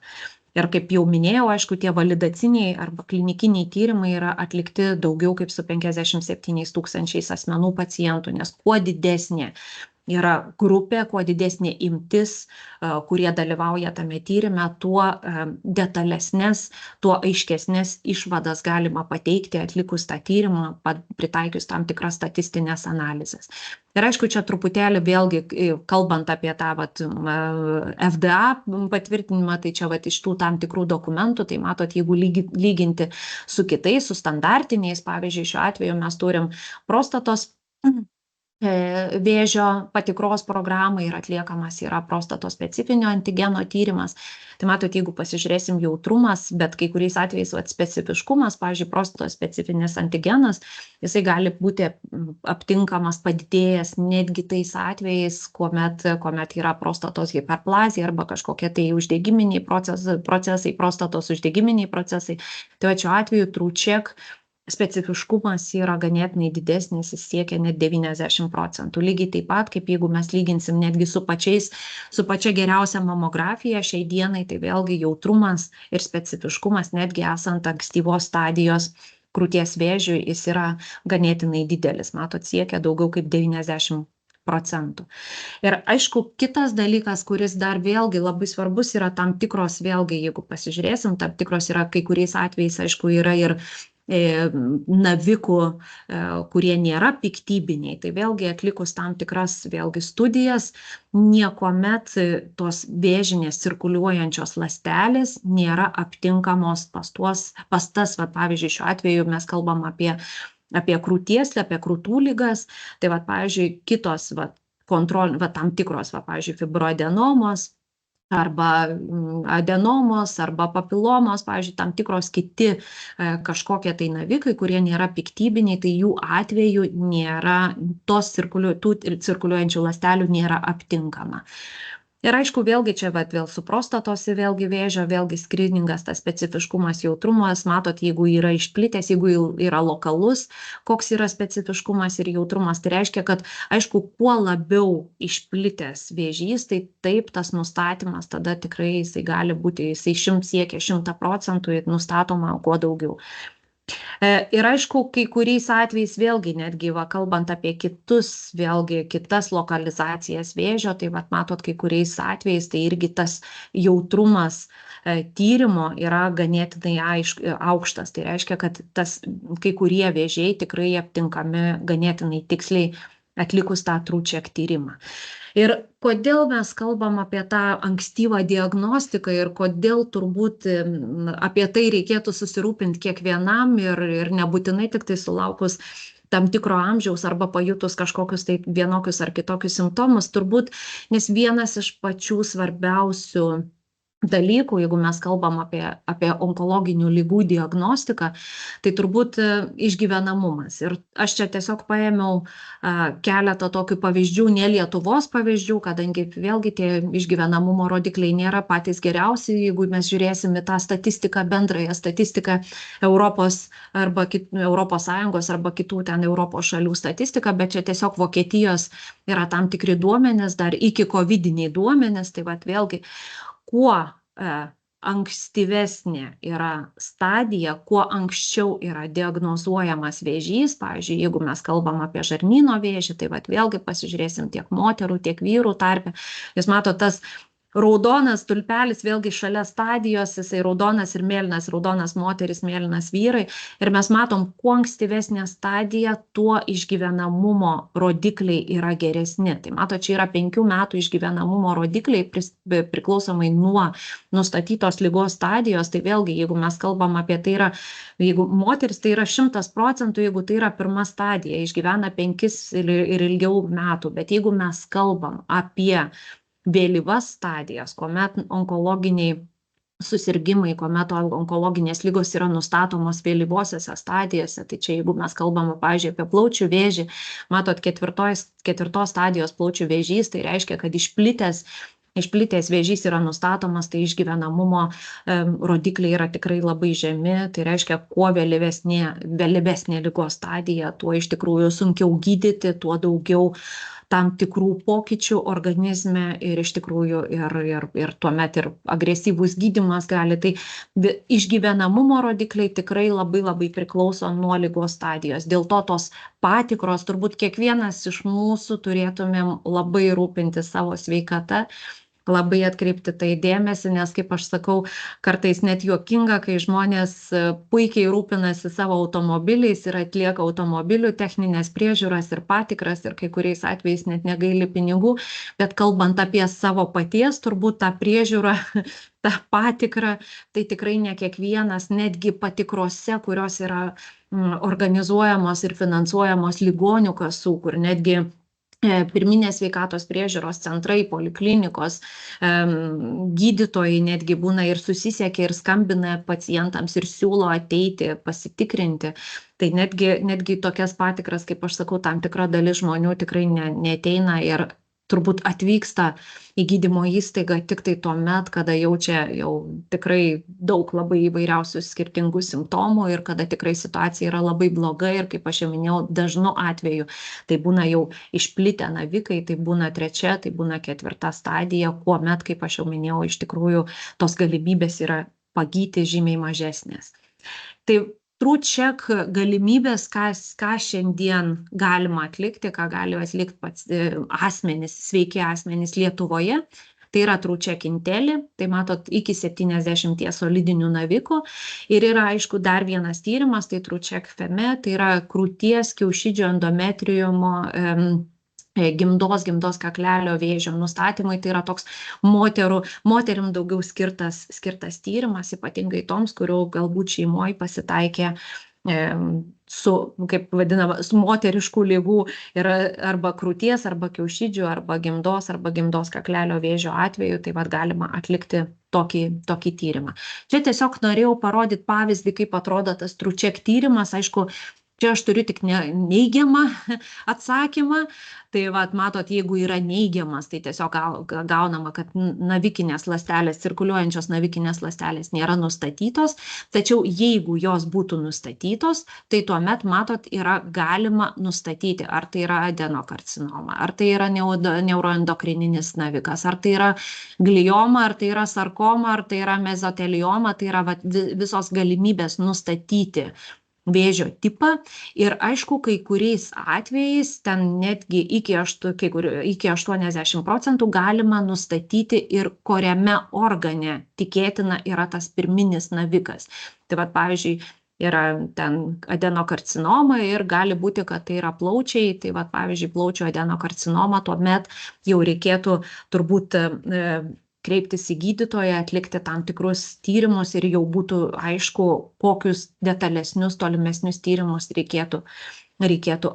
Ir kaip jau minėjau, aišku, tie validaciniai arba klinikiniai tyrimai yra atlikti daugiau kaip su 57 000 asmenų pacientų, nes kuo didesnė yra grupė, kuo didesnė imtis, kurie dalyvauja tame tyrime, tuo detalesnės, tuo aiškesnės išvadas galima pateikti atlikus tą tyrimą, pritaikius tam tikras statistinės analizės. Ir aišku, čia truputėlį vėlgi, kalbant apie tą FDA patvirtinimą, tai čia iš tų tam tikrų dokumentų, tai matot, jeigu lyginti su kitais, su standartiniais, pavyzdžiui, šiuo atveju mes turim prostatos vėžio patikros programai ir atliekamas yra prostatos specifinio antigeno tyrimas. Tai matot, jeigu pasižiūrėsim jautrumas, bet kai kuriais atvejais specifiškumas, pavyzdžiui, prostatos specifinis antigenas, jisai gali būti aptinkamas padidėjęs netgi tais atvejais, kuomet yra prostatos hiperplazija arba kažkokie tai uždegiminiai procesai, prostatos uždegiminiai procesai. Tai šiuo atveju TrueCheck specifiškumas yra ganėtinai didesnis, jis siekia net 90%. Lygiai taip pat, kaip jeigu mes lyginsim netgi su pačia geriausia mamografija šiai dienai, tai vėlgi jautrumas ir specifiškumas, netgi esant ankstyvos stadijos krūties vėžiui, jis yra ganėtinai didelis. Matot, siekia daugiau kaip 90%. Ir aišku, kitas dalykas, kuris dar vėlgi labai svarbus, yra tam tikros, vėlgi, jeigu pasižiūrėsim, tam tikros yra kai kuriais atvejais, aišku, yra ir navikų, kurie nėra piktybiniai. Tai vėlgi atlikus tam tikras vėlgi studijas, niekuomet tos vėžinės cirkuliuojančios ląstelės nėra aptinkamos pas tas, pavyzdžiui, šiuo atveju mes kalbam apie krūties, apie krūtų ligas, tai pavyzdžiui, kitos tam tikros, pavyzdžiui, fibroadenomos, arba adenomos, arba papilomos, pavyzdžiui, tam tikros kiti kažkokie tai navikai, kurie nėra piktybiniai, tai jų atveju nėra, tų cirkuliuojančių ląstelių nėra aptinkama. Ir aišku, vėlgi čia vėl su prostatos vėlgi vėžio, vėlgi skriningas, tas specifiškumas, jautrumas, matot, jeigu yra išplitęs, jeigu yra lokalus, koks yra specifiškumas ir jautrumas, tai reiškia, kad aišku, kuo labiau išplitęs vėžys, tai taip tas nustatymas tada tikrai jisai gali būti, jisai siekia 100% ir nustatoma kuo daugiau. Ir aišku, kai kuriais atvejais vėlgi, netgi kalbant apie kitas lokalizacijas vėžio, tai matot, kai kuriais atvejais tai irgi tas jautrumas tyrimo yra ganėtinai aukštas. Tai reiškia, kad kai kurie vėžiai tikrai aptinkami ganėtinai tiksliai atlikus tą TrueCheck tyrimą. Ir kodėl mes kalbam apie tą ankstyvą diagnostiką ir kodėl turbūt apie tai reikėtų susirūpinti kiekvienam ir nebūtinai tik tai sulaukus tam tikro amžiaus arba pajutus kažkokius tai vienokius ar kitokius simptomus, turbūt, nes vienas iš pačių svarbiausių dalykų, jeigu mes kalbam apie onkologinių ligų diagnostiką, tai turbūt išgyvenamumas. Ir aš čia tiesiog paėmiau keletą tokių pavyzdžių, ne Lietuvos pavyzdžių, kadangi vėlgi tie išgyvenamumo rodikliai nėra patys geriausi, jeigu mes žiūrėsim į tą statistiką, bendrąją statistiką Europos Sąjungos arba kitų ten Europos šalių statistiką, bet čia tiesiog Vokietijos yra tam tikri duomenys, dar iki covidiniai duomenys, tai vat vėlgi kuo ankstyvesnė yra stadija, kuo anksčiau yra diagnozuojamas vėžys, pavyzdžiui, jeigu mes kalbam apie žarnyno vėžį, tai vat vėlgi pasižiūrėsim tiek moterų, tiek vyrų tarpe. Jūs matot, tas raudonas stulpelis vėlgi šalia stadijos, jisai raudonas ir mėlynas, raudonas moteris, mėlynas vyrai. Ir mes matom, kuo ankstyvesnė stadija, tuo išgyvenamumo rodikliai yra geresni. Tai matot, čia yra 5 metų išgyvenamumo rodikliai priklausomai nuo nustatytos ligos stadijos. Tai vėlgi, jeigu mes kalbam apie tai yra, jeigu moteris, tai yra 100%, jeigu tai yra pirma stadija, išgyvena 5 ir ilgiau metų. Bet jeigu mes kalbam apie vėlyvas stadijas, kuomet onkologiniai susirgymai, kuomet onkologinės ligos yra nustatomos vėlyvosiose stadijose, tai čia jeigu mes kalbame, pavyzdžiui, apie plaučių vėžį, matot, ketvirtos stadijos plaučių vėžys, tai reiškia, kad išplitęs vėžys yra nustatomas, tai išgyvenamumo rodikliai yra tikrai labai žemi, tai reiškia, kuo vėlyvesnė ligos stadija, tuo iš tikrųjų sunkiau gydyti, tuo daugiau tam tikrų pokyčių organizme ir iš tikrųjų ir tuomet ir agresyvus gydymas gali. Tai išgyvenamumo rodikliai tikrai labai priklauso nuo ligos stadijos. Dėl to tos patikros turbūt kiekvienas iš mūsų turėtumėm labai rūpintis savo sveikata, labai atkreipti tai dėmesį, nes, kaip aš sakau, kartais net juokinga, kai žmonės puikiai rūpinasi savo automobiliais ir atlieka automobilių techninės priežiūras ir patikras ir kai kuriais atvejais net negaili pinigų, bet kalbant apie savo paties, turbūt tą priežiūrą, tą patikrą, tai tikrai ne kiekvienas, netgi patikrose, kurios yra organizuojamos ir finansuojamos ligonių kasų, kur netgi pirminės sveikatos priežiūros centrai, poliklinikos, gydytojai netgi būna ir susisiekia ir skambina pacientams ir siūlo ateiti, pasitikrinti. Tai netgi tokias patikras, kaip aš sakau, tam tikra dalis žmonių tikrai neateina ir turbūt atvyksta į gydymo įstaigą tik tai tuomet, kada jaučia jau tikrai daug labai įvairiausių skirtingų simptomų ir kada tikrai situacija yra labai bloga ir, kaip aš jau minėjau, dažnu atveju tai būna jau išplitę navikai, tai būna 3, tai būna 4 stadija, kuomet, kaip aš jau minėjau, iš tikrųjų tos galimybės yra pagyti žymiai mažesnės. Tai TrueCheck galimybės, ką šiandien galima atlikti, ką gali atlikti sveiki asmenys Lietuvoje, tai yra TrueCheck Intelli, tai matot iki 70 solidinių navikų ir yra aišku dar vienas tyrimas, tai TrueCheck Feme, tai yra krūties, kiaušidžio, endometriumo, gimdos kaklelio vėžio nustatymai, tai yra toks moterim daugiau skirtas tyrimas, ypatingai toms, kurių galbūt šeimoje pasitaikė su, kaip vadinama, su moteriškų ligų arba krūties, arba kiaušidžių, arba gimdos kaklelio vėžio atveju, tai vat galima atlikti tokį tyrimą. Čia tiesiog norėjau parodyti pavyzdį, kaip atrodo tas TrueCheck tyrimas, aišku, čia aš turiu tik neigiamą atsakymą, tai vat, matot, jeigu yra neigiamas, tai tiesiog gaunama, kad navikinės ląstelės, cirkuliuojančios navikinės ląstelės nėra nustatytos, tačiau jeigu jos būtų nustatytos, tai tuomet, matot, yra galima nustatyti, ar tai yra adenokarcinoma, ar tai yra neuroendokrininis navikas, ar tai yra glioma, ar tai yra sarkoma, ar tai yra mezotelioma, tai yra vat, visos galimybės nustatyti vėžio tipą ir aišku, kai kuriais atvejais ten netgi iki 80% galima nustatyti ir kuriame organe tikėtina yra tas pirminis navikas. Tai vat, pavyzdžiui, yra ten adenokarcinoma ir gali būti, kad tai yra plaučiai, tai va, pavyzdžiui, plaučių adenokarcinoma, tuomet jau reikėtų turbūt kreiptis į gydytoją, atlikti tam tikrus tyrimus ir jau būtų aišku, kokius detalesnius, tolimesnius tyrimus reikėtų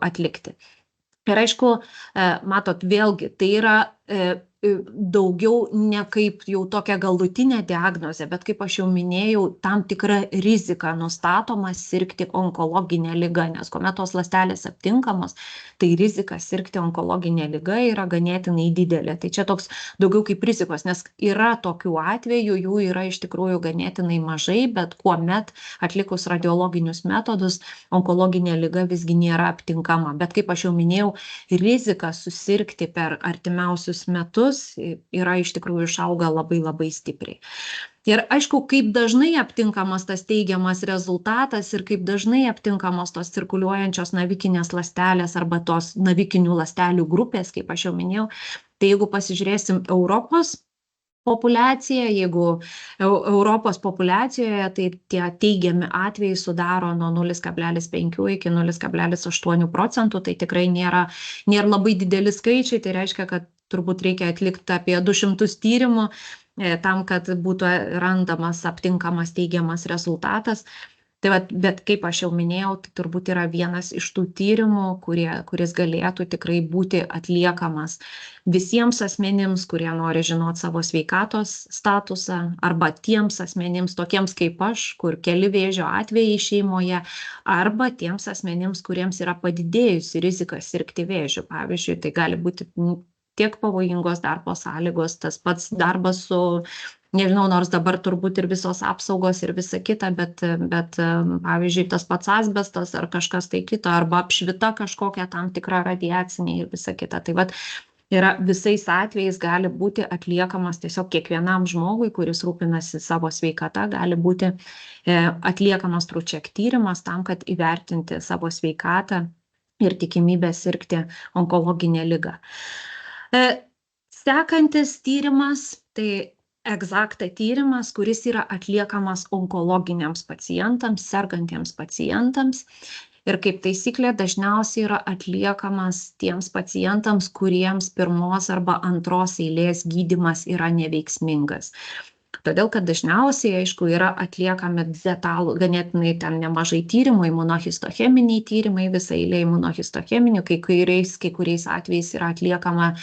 atlikti. Ir aišku, matot, vėlgi, tai yra daugiau ne kaip jau tokia galutinė diagnozė, bet kaip aš jau minėjau, tam tikra rizika nustatoma sirgti onkologinę ligą, nes kuomet tos ląstelės aptinkamos, tai rizika sirgti onkologinę ligą yra ganėtinai didelė. Tai čia toks daugiau kaip rizikos, nes yra tokių atvejų, jų yra iš tikrųjų ganėtinai mažai, bet kuomet atlikus radiologinius metodus, onkologinė liga visgi nėra aptinkama. Bet kaip aš jau minėjau, rizika susirgti per artimiausius metus yra iš tikrųjų išauga labai labai stipriai. Ir aišku, kaip dažnai aptinkamas tas teigiamas rezultatas ir kaip dažnai aptinkamos tos cirkuliuojančios navikinės ląstelės arba tos navikinių ląstelių grupės, kaip aš jau minėjau, tai jeigu pasižiūrėsim Europos populiaciją, jeigu Europos populiacijoje, tai tie teigiami atvejai sudaro nuo 0,5 iki 0,8%, tai tikrai nėra labai dideli skaičiai, tai reiškia, kad turbūt reikia atlikti apie 200 tyrimų tam, kad būtų randamas, aptinkamas teigiamas rezultatas. Tai va, bet kaip aš jau minėjau, tai turbūt yra vienas iš tų tyrimų, kuris galėtų tikrai būti atliekamas visiems asmenims, kurie nori žinoti savo sveikatos statusą, arba tiems asmenims, tokiems kaip aš, kur keli vėžio atvejai šeimoje, arba tiems asmenims, kuriems yra padidėjusi rizika sirgti vėžiu. Pavyzdžiui, tai gali būti tiek pavojingos darbo sąlygos, tas pats darbas su, nežinau, nors dabar turbūt ir visos apsaugos ir visa kita, bet pavyzdžiui, tas pats asbestas ar kažkas tai kito, arba apšvita kažkokia tam tikra radiacinė ir visa kita. Tai vat yra visais atvejais gali būti atliekamas tiesiog kiekvienam žmogui, kuris rūpinasi savo sveikata, gali būti atliekamas TrueCheck tyrimas tam, kad įvertinti savo sveikatą ir tikimybę sirgti onkologinę ligą. Sekantis tyrimas, tai EXACTA tyrimas, kuris yra atliekamas onkologiniams pacientams, sergantiems pacientams. Ir kaip taisyklė dažniausiai yra atliekamas tiems pacientams, kuriems pirmos arba antros eilės gydymas yra neveiksmingas. Todėl, kad dažniausiai, aišku, yra atliekami detalų, ganėtinai ten nemažai tyrimų, imunohistocheminiai tyrimai, visą eilę imunohistocheminių, kai kuriais atvejais yra atliekama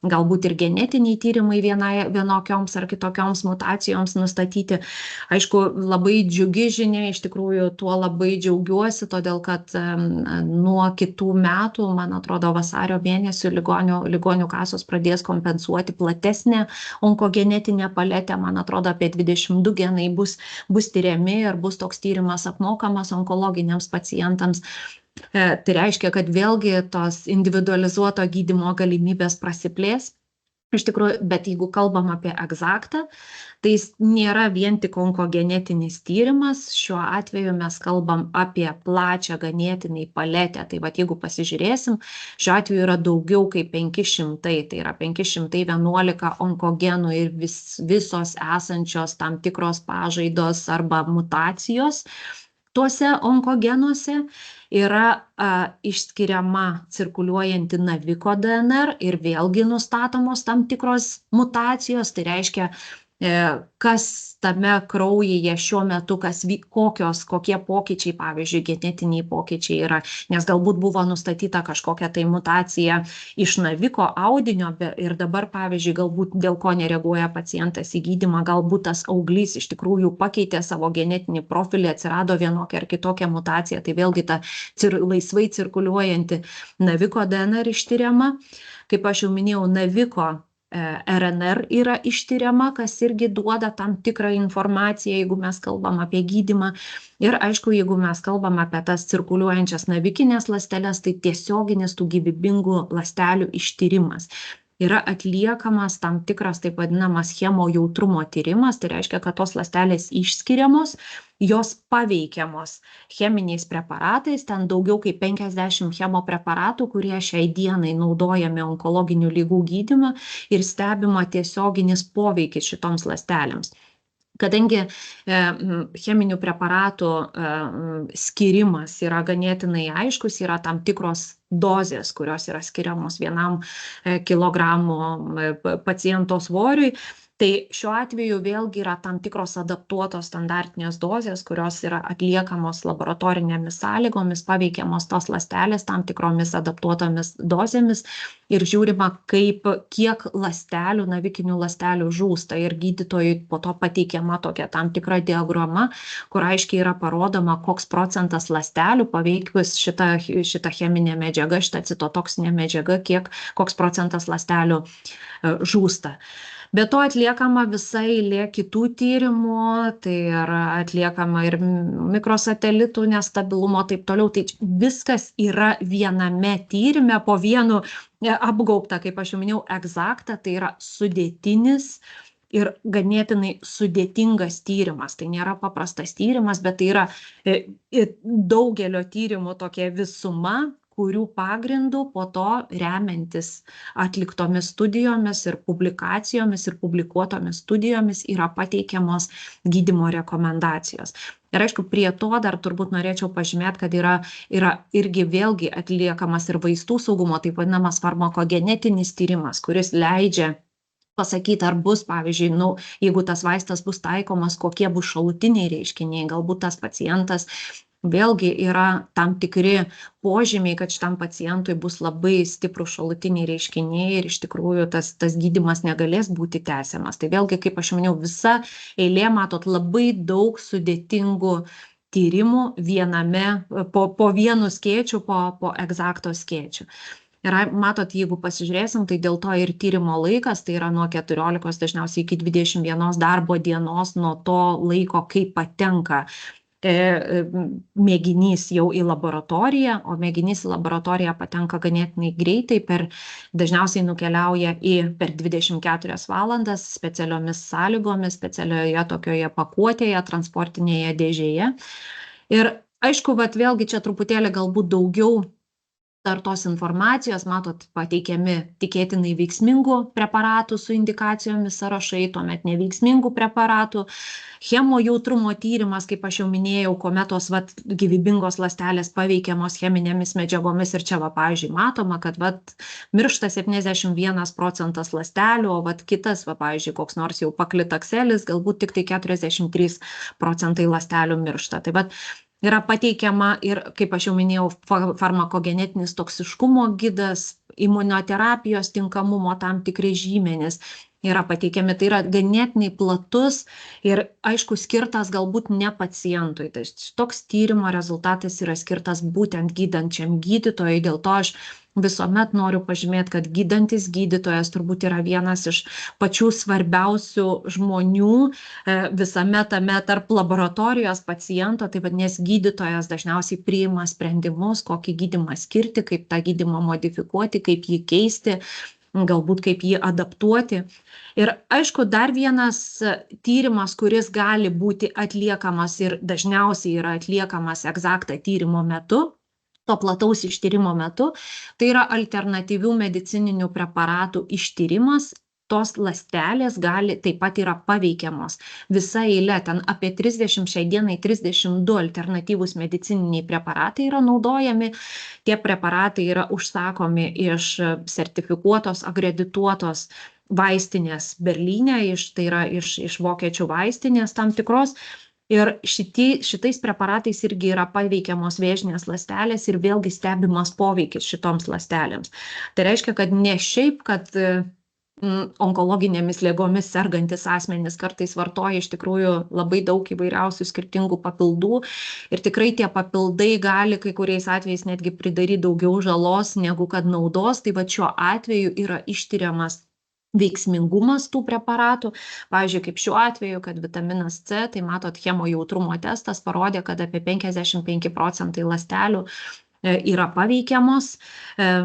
galbūt ir genetiniai tyrimai vienokioms ar kitokioms mutacijoms nustatyti. Aišku, labai džiugi žinia, iš tikrųjų tuo labai džiaugiuosi, todėl kad nuo kitų metų, man atrodo, vasario mėnesio ligonių kasos pradės kompensuoti platesnę onkogenetinę paletę. Man atrodo, apie 22 genai bus tyriami ir bus toks tyrimas apmokamas onkologiniams pacientams. Tai reiškia, kad vėlgi tos individualizuoto gydymo galimybės prasiplės. Iš tikrųjų, bet jeigu kalbam apie EXACTA, tai jis nėra vien tik onkogenetinis tyrimas. Šiuo atveju mes kalbam apie plačią ganėtinai paletę. Tai va, jeigu pasižiūrėsim, šiuo atveju yra daugiau kaip 500, tai yra 511 onkogenų ir visos esančios tam tikros pažaidos arba mutacijos tuose onkogenuose. Yra išskiriama cirkuliuojanti naviko DNR ir vėlgi nustatomos tam tikros mutacijos, tai reiškia, kas tame kraujyje šiuo metu, kokie pokyčiai, pavyzdžiui, genetiniai pokyčiai yra, nes galbūt buvo nustatyta kažkokia tai mutacija iš naviko audinio ir dabar, pavyzdžiui, galbūt dėl ko nereaguoja pacientas į gydymą, galbūt tas auglys iš tikrųjų pakeitė savo genetinį profilį, atsirado vienokia ar kitokia mutacija, tai vėlgi ta laisvai cirkuliuojanti naviko DNR ištiriama. Kaip aš jau minėjau, naviko RNR yra ištiriama, kas irgi duoda tam tikrą informaciją, jeigu mes kalbam apie gydymą. Ir aišku, jeigu mes kalbam apie tas cirkuliuojančias navikinės ląsteles, tai tiesioginis tų gyvybingų ląstelių ištyrimas. Yra atliekamas tam tikras taip vadinamas chemojautrumo tyrimas, tai reiškia, kad tos ląstelės išskiriamos, jos paveikiamos cheminiais preparatais, ten daugiau kaip 50 chemopreparatų, kurie šiai dienai naudojami onkologinių ligų gydymą ir stebima tiesioginis poveikis šitoms ląstelėms. Kadangi cheminių preparatų skirimas yra ganėtinai aiškus, yra tam tikros dozės, kurios yra skiriamos vienam kilogramų paciento svoriui, tai šiuo atveju vėlgi yra tam tikros adaptuotos standartinės dozės, kurios yra atliekamos laboratorinėmis sąlygomis, paveikiamos tos ląstelės tam tikromis adaptuotomis dozėmis ir žiūrima, kiek ląstelių, navikinių ląstelių žūsta ir gydytojui po to pateikiama tokia tam tikra diagrama, kur aiškiai yra parodoma, koks procentas ląstelių paveikus šitą cheminę medžiagą, šitą citotoksinę medžiagą, koks procentas ląstelių žūsta. Be to atliekama visa eilė kitų tyrimų, tai yra atliekama ir mikrosatelitų nestabilumo, taip toliau. Tai viskas yra viename tyrime, po vienu apgaubta, kaip aš jau minėjau, egzaktą, tai yra sudėtinis ir ganėtinai sudėtingas tyrimas. Tai nėra paprastas tyrimas, bet tai yra daugelio tyrimų tokia visuma, kurių pagrindų po to remiantis atliktomis studijomis ir publikacijomis ir publikuotomis studijomis yra pateikiamos gydymo rekomendacijos. Ir aišku, prie to dar turbūt norėčiau pažymėti, kad yra irgi vėlgi atliekamas ir vaistų saugumo, taip vadinamas farmakogenetinis tyrimas, kuris leidžia pasakyti, ar bus, pavyzdžiui, jeigu tas vaistas bus taikomas, kokie bus šalutiniai reiškiniai, galbūt tas pacientas vėlgi yra tam tikri požymiai, kad šitam pacientui bus labai stiprų šalutiniai reiškiniai ir iš tikrųjų tas gydymas negalės būti tęsiamas. Tai vėlgi, kaip aš minėjau, visa eilė, matot, labai daug sudėtingų tyrimų viename, po vienu skėčiu, po egzakto skėčiu. Ir matot, jeigu pasižiūrėsim, tai dėl to ir tyrimo laikas, tai yra nuo 14 dažniausiai iki 21 darbo dienos nuo to laiko, kai patenka mėginys jau į laboratoriją, o mėginys į laboratoriją patenka ganėtinai greitai, dažniausiai nukeliauja per 24 valandas specialiomis sąlygomis, specialioje tokioje pakuotėje, transportinėje dėžėje. Ir aišku, vėlgi čia truputėlį galbūt daugiau dar tos informacijos, matot, pateikiami tikėtinai veiksmingų preparatų su indikacijomis sąrašai, tuomet neveiksmingų preparatų, chemojautrumo tyrimas, kaip aš jau minėjau, kuomet tos gyvybingos ląstelės paveikiamos cheminėmis medžiagomis ir čia, pavyzdžiui, matoma, kad miršta 71% ląstelių, o kitas, pavyzdžiui, koks nors jau paklitakselis, galbūt tik tai 43% ląstelių miršta. Tai yra pateikiama ir, kaip aš jau minėjau, farmakogenetinis toksiškumo gidas, imunoterapijos tinkamumo tam tikri žymenys yra pateikiami. Tai yra ganėtinai platus ir, aišku, skirtas galbūt ne pacientui. Tai toks tyrimo rezultatas yra skirtas būtent gydančiam gydytojui. Dėl to aš visuomet noriu pažymėti, kad gydantis gydytojas turbūt yra vienas iš pačių svarbiausių žmonių visame tame tarp laboratorijos paciento, tai vadinės gydytojas dažniausiai priima sprendimus, kokį gydymą skirti, kaip tą gydymą modifikuoti, kaip jį keisti, galbūt kaip jį adaptuoti. Ir aišku, dar vienas tyrimas, kuris gali būti atliekamas ir dažniausiai yra atliekamas egzaktą tyrimo metu, to plataus ištyrimo metu, tai yra alternatyvių medicininių preparatų ištyrimas. Tos ląstelės taip pat yra paveikiamos. Visa eilė, ten apie 30, šiai dienai 32 alternatyvūs medicininiai preparatai yra naudojami. Tie preparatai yra užsakomi iš sertifikuotos, akredituotos vaistinės Berlyne, tai yra iš vokiečių vaistinės tam tikros. Ir šitais preparatais irgi yra paveikiamos vėžinės ląstelės ir vėlgi stebimas poveikis šitoms ląstelėms. Tai reiškia, kad ne šiaip, kad onkologinėmis ligomis sergantis asmenys kartais vartoja iš tikrųjų labai daug įvairiausių skirtingų papildų ir tikrai tie papildai gali kai kuriais atvejais netgi pridaryti daugiau žalos negu kad naudos. Tai šiuo atveju yra ištiriamas veiksmingumas tų preparatų. Pavyzdžiui, kaip šiuo atveju, kad vitaminas C, tai matot, chemojautrumo testas parodė, kad apie 55% ląstelių yra paveikiamos,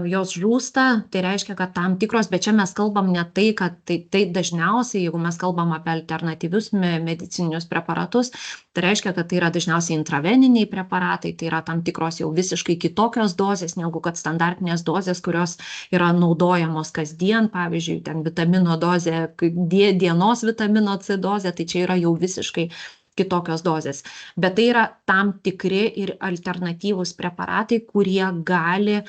jos žūsta, tai reiškia, kad tam tikros, bet čia mes kalbam ne tai, kad tai dažniausiai, jeigu mes kalbam apie alternatyvius medicininius preparatus, tai reiškia, kad tai yra dažniausiai intraveniniai preparatai, tai yra tam tikros jau visiškai kitokios dozės, negu kad standartinės dozės, kurios yra naudojamos kasdien, pavyzdžiui, ten vitamino dozė, dienos vitamino C dozė, tai čia yra jau visiškai kitokios dozės. Bet tai yra tam tikri ir alternatyvūs preparatai, kurie gali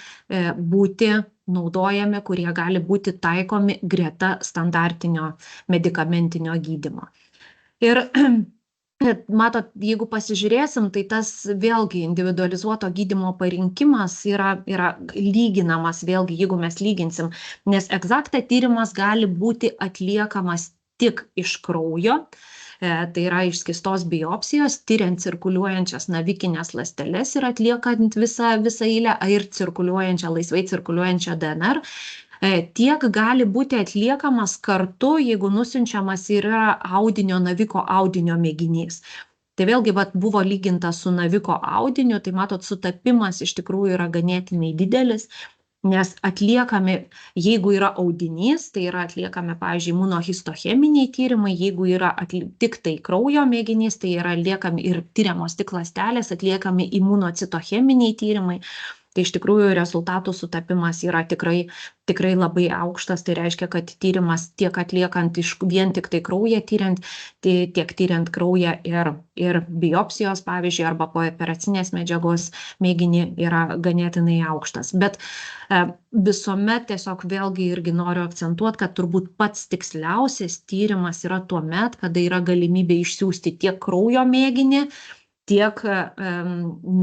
būti naudojami, kurie gali būti taikomi greta standartinio medikamentinio gydymo. Ir matot, jeigu pasižiūrėsim, tai tas vėlgi individualizuoto gydymo parinkimas yra lyginamas, vėlgi, jeigu mes lyginsim, nes Exacta tyrimas gali būti atliekamas tik iš kraujo, tai yra iš skystos biopsijos, tyriant cirkuliuojančias navikinės ląsteles ir atliekant visą eilę ir laisvai cirkuliuojančią DNR. Tiek gali būti atliekamas kartu, jeigu nusiunčiamas yra naviko audinio mėginys. Tai vėlgi buvo lyginta su naviko audiniu, tai matot, sutapimas iš tikrųjų yra ganėtinai didelis, nes atliekami, jeigu yra audinys, tai yra atliekami, pavyzdžiui, imunohistocheminiai tyrimai, jeigu yra tik tai kraujo mėginys, tai yra atliekami ir tyriamos tik ląstelės, atliekami imunocitocheminiai tyrimai. Tai iš tikrųjų rezultatų sutapimas yra tikrai labai aukštas, tai reiškia, kad tyrimas tiek atliekant vien tik tai kraują tyriant, tiek tyriant kraują ir biopsijos, pavyzdžiui, arba pooperacinės medžiagos mėginį yra ganėtinai aukštas. Bet visuomet tiesiog vėlgi irgi noriu akcentuoti, kad turbūt pats tiksliausias tyrimas yra tuomet, kada yra galimybė išsiųsti tiek kraujo mėginį, tiek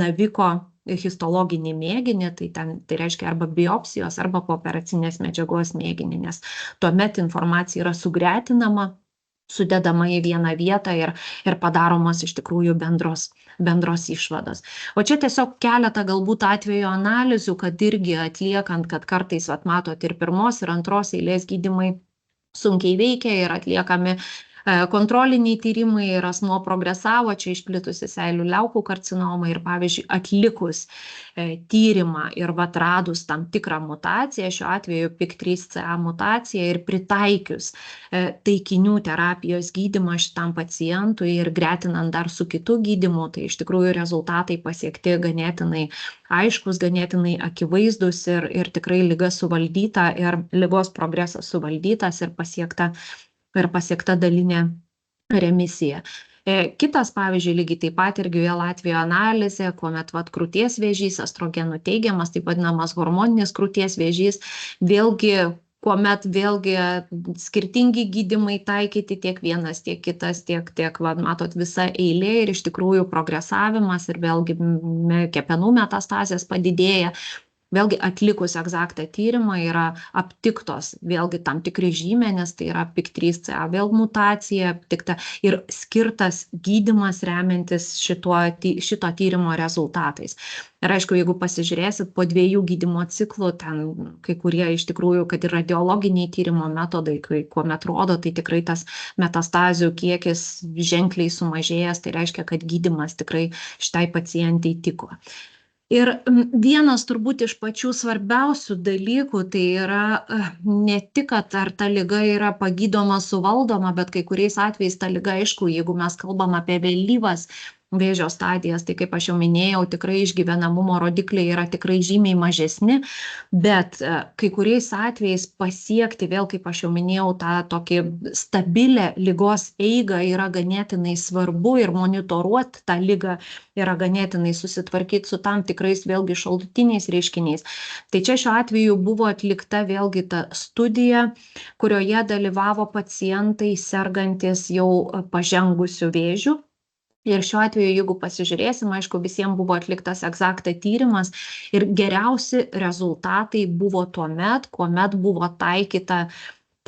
naviko histologinį mėginį, tai reiškia arba biopsijos, arba pooperacinės medžiagos mėginį, nes tuomet informacija yra sugretinama, sudedama į vieną vietą ir padaromos iš tikrųjų bendros išvados. O čia tiesiog keletą galbūt atvejo analizių, kad irgi atliekant, kad kartais, matot, ir pirmos, ir antros eilės gydymai sunkiai veikia ir atliekami kontroliniai tyrimai ir asmuo progresavo, čia išplitusi seilių liaukų karcinoma ir, pavyzdžiui, atlikus tyrimą ir atradus tam tikrą mutaciją, šiuo atveju PIK3CA mutaciją ir pritaikius taikinių terapijos gydymą šitam pacientui ir gretinant dar su kitu gydymu, tai iš tikrųjų rezultatai pasiekti ganėtinai aiškus, ganėtinai akivaizdus ir tikrai liga suvaldyta ir ligos progresas suvaldytas ir pasiekta dalinė remisija. Kitas, pavyzdžiui, lygiai taip pat irgi vėl atvejo analizė, kuomet krūties vėžys, estrogenų teigiamas, taip vadinamas hormoninis krūties vėžys, kuomet skirtingi gydymai taikyti, tiek vienas, tiek kitas, tiek matot, visa eilė ir iš tikrųjų progresavimas ir vėlgi kepenų metastazės padidėja. Vėlgi atlikus Exacta tyrimą yra aptiktos vėlgi tam tikri žymenys, tai yra PIK3CA vėl mutacija aptikta ir skirtas gydymas remiantis šito tyrimo rezultatais. Ir aišku, jeigu pasižiūrėsit po 2 gydymo ciklų, ten kai kurie iš tikrųjų, kad ir radiologiniai tyrimo metodai, kuomet rodo, tai tikrai tas metastazių kiekis ženkliai sumažėjęs, tai reiškia, kad gydymas tikrai šitai pacientai tiko. Ir vienas turbūt iš pačių svarbiausių dalykų tai yra ne tik, kad ar ta liga yra pagydoma, suvaldoma, bet kai kuriais atvejais ta liga, aišku, jeigu mes kalbam apie vėlyvas vėžio stadijas, tai kaip aš jau minėjau, tikrai išgyvenamumo rodikliai yra tikrai žymiai mažesni, bet kai kuriais atvejais pasiekti vėl, kaip aš jau minėjau, tą tokį stabilę ligos eigą yra ganėtinai svarbu ir monitoruoti tą ligą yra ganėtinai susitvarkyti su tam tikrais vėlgi šalutiniais reiškiniais. Tai čia šiuo atveju buvo atlikta vėlgi ta studija, kurioje dalyvavo pacientai sergantis jau pažengusių vėžių. Ir šiuo atveju, jeigu pasižiūrėsim, aišku, visiems buvo atliktas Exacta tyrimas ir geriausi rezultatai buvo tuomet, kuomet buvo taikyta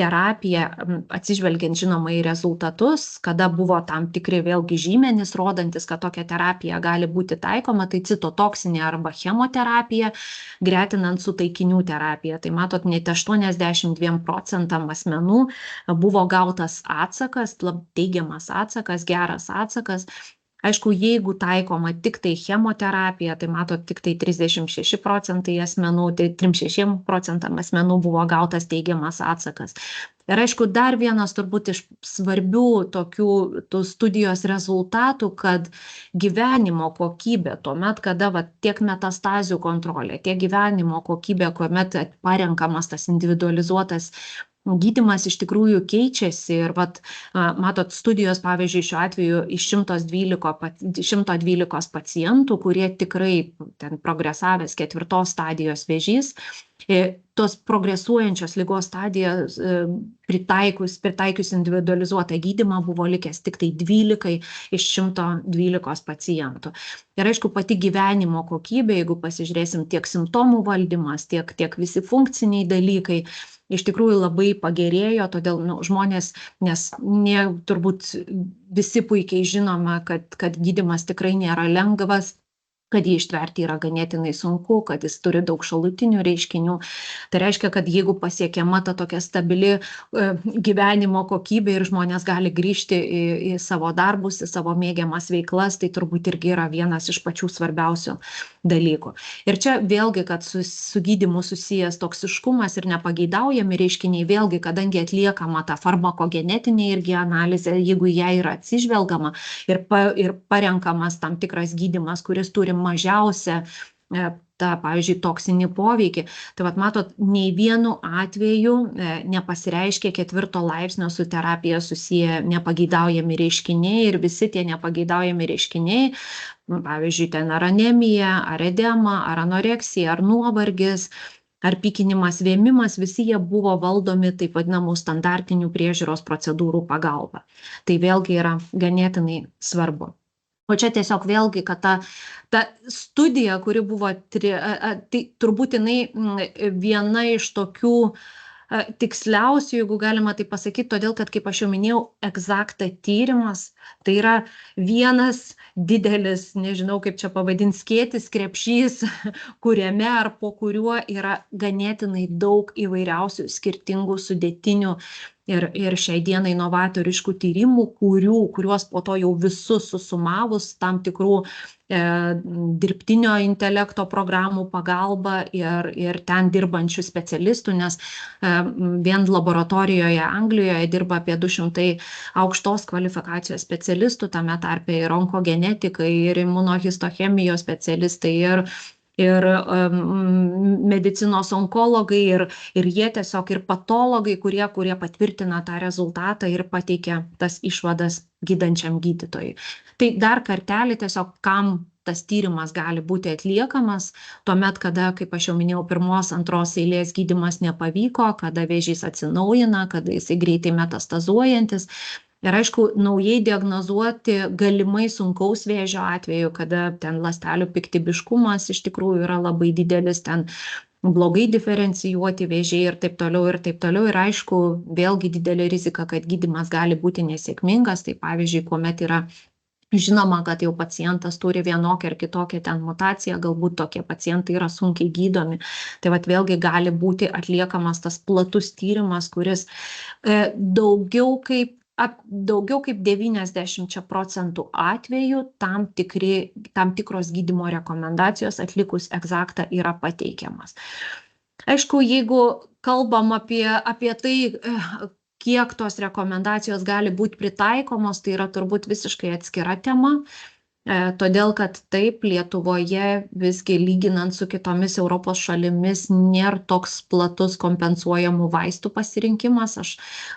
terapija, atsižvelgiant žinoma į rezultatus, kada buvo tam tikri vėlgi žymenys, rodantis, kad tokia terapija gali būti taikoma, tai citotoksinė arba chemoterapija, gretinant su taikinių terapija. Tai matot, net 82% asmenų buvo gautas atsakas, teigiamas atsakas, geras atsakas. Aišku, jeigu taikoma tik tai chemoterapija, tai matot, tik tai 36% asmenų, tai 36% asmenų buvo gautas teigiamas atsakas. Ir aišku, dar vienas turbūt iš svarbių tų studijos rezultatų, kad gyvenimo kokybė tuomet, kada tiek metastazių kontrolė, tiek gyvenimo kokybė, kuomet parenkamas tas individualizuotas gydymas iš tikrųjų keičiasi ir matot, studijos, pavyzdžiui, šiuo atveju iš 112 pacientų, kurie tikrai ten progresavęs 4 stadijos vėžys, tos progresuojančios ligos stadijos pritaikius individualizuotą gydymą buvo likęs tik tai 12 iš 112 pacientų. Ir aišku, pati gyvenimo kokybė, jeigu pasižiūrėsim, tiek simptomų valdymas, tiek visi funkciniai dalykai, iš tikrųjų labai pagerėjo, todėl žmonės, nes turbūt visi puikiai žinome, kad gydymas tikrai nėra lengvas, kad jį ištverti yra ganėtinai sunku, kad jis turi daug šalutinių reiškinių. Tai reiškia, kad jeigu pasiekiama ta tokia stabili gyvenimo kokybė ir žmonės gali grįžti į savo darbus, į savo mėgiamas veiklas, tai turbūt irgi yra vienas iš pačių svarbiausių dalykų. Ir čia vėlgi, kad su gydymu susijęs toksiškumas ir nepageidaujami reiškiniai, vėlgi, kadangi atliekama ta farmakogenetinė irgi analizė, jeigu ją yra atsižvelgama ir parenkamas tam tikras gydymas, kuris turi mažiausią pavyzdžiui, toksinį poveikį. Tai matot, nei vienu atveju nepasireiškia 4 laipsnio su terapija susiję nepageidaujami reiškiniai ir visi tie nepageidaujami reiškiniai, pavyzdžiui, ten ar anemija, ar edema, ar anoreksija, ar nuovargis, ar pykinimas, vėmimas, visi jie buvo valdomi taip vadinamų standartinių priežiūros procedūrų pagalba. Tai vėlgi yra ganėtinai svarbu. O čia tiesiog vėlgi, kad ta studija, kuri buvo, tai turbūt jinai viena iš tokių tiksliausių, jeigu galima tai pasakyti, todėl, kad, kaip aš jau minėjau, EXACTA tyrimas, tai yra vienas didelis, nežinau kaip čia pavadinti, skėtis, krepšys, kuriame ar po kuriuo yra ganėtinai daug įvairiausių skirtingų sudėtinių ir šiai dienai novatoriškų tyrimų, kuriuos po to jau visus susumavus tam tikrų dirbtinio intelekto programų pagalba ir ten dirbančių specialistų, nes vien laboratorijoje Anglijoje dirba apie 200 aukštos kvalifikacijos specialistų, tame tarpe ir onkogenetikai, ir imunohistochemijos specialistai, ir medicinos onkologai, ir jie tiesiog, ir patologai, kurie patvirtina tą rezultatą ir pateikia tas išvadas gydančiam gydytojui. Tai dar kartelį tiesiog, kam tas tyrimas gali būti atliekamas, tuomet, kada, kaip aš jau minėjau, 1, 2 eilės gydymas nepavyko, kada vėžys atsinaujina, kada jisai greitai metastazuojantis. Ir aišku, naujai diagnozuoti galimai sunkaus vėžio atveju, kada ten ląstelių piktybiškumas iš tikrųjų yra labai didelis, ten blogai diferencijuoti vėžiai ir taip toliau, ir taip toliau. Ir aišku, vėlgi didelė rizika, kad gydymas gali būti nesėkmingas. Tai pavyzdžiui, kuomet yra žinoma, kad jau pacientas turi vienokią ar kitokią ten mutaciją, galbūt tokie pacientai yra sunkiai gydomi. Tai vėlgi gali būti atliekamas tas platus tyrimas, kuris daugiau kaip 90% atvejų tam tikros gydymo rekomendacijos atlikus EXACTA yra pateikiamas. Aišku, jeigu kalbam apie tai, kiek tos rekomendacijos gali būti pritaikomos, tai yra turbūt visiškai atskira tema. Todėl, kad taip, Lietuvoje visgi lyginant su kitomis Europos šalimis nėra toks platus kompensuojamų vaistų pasirinkimas. Aš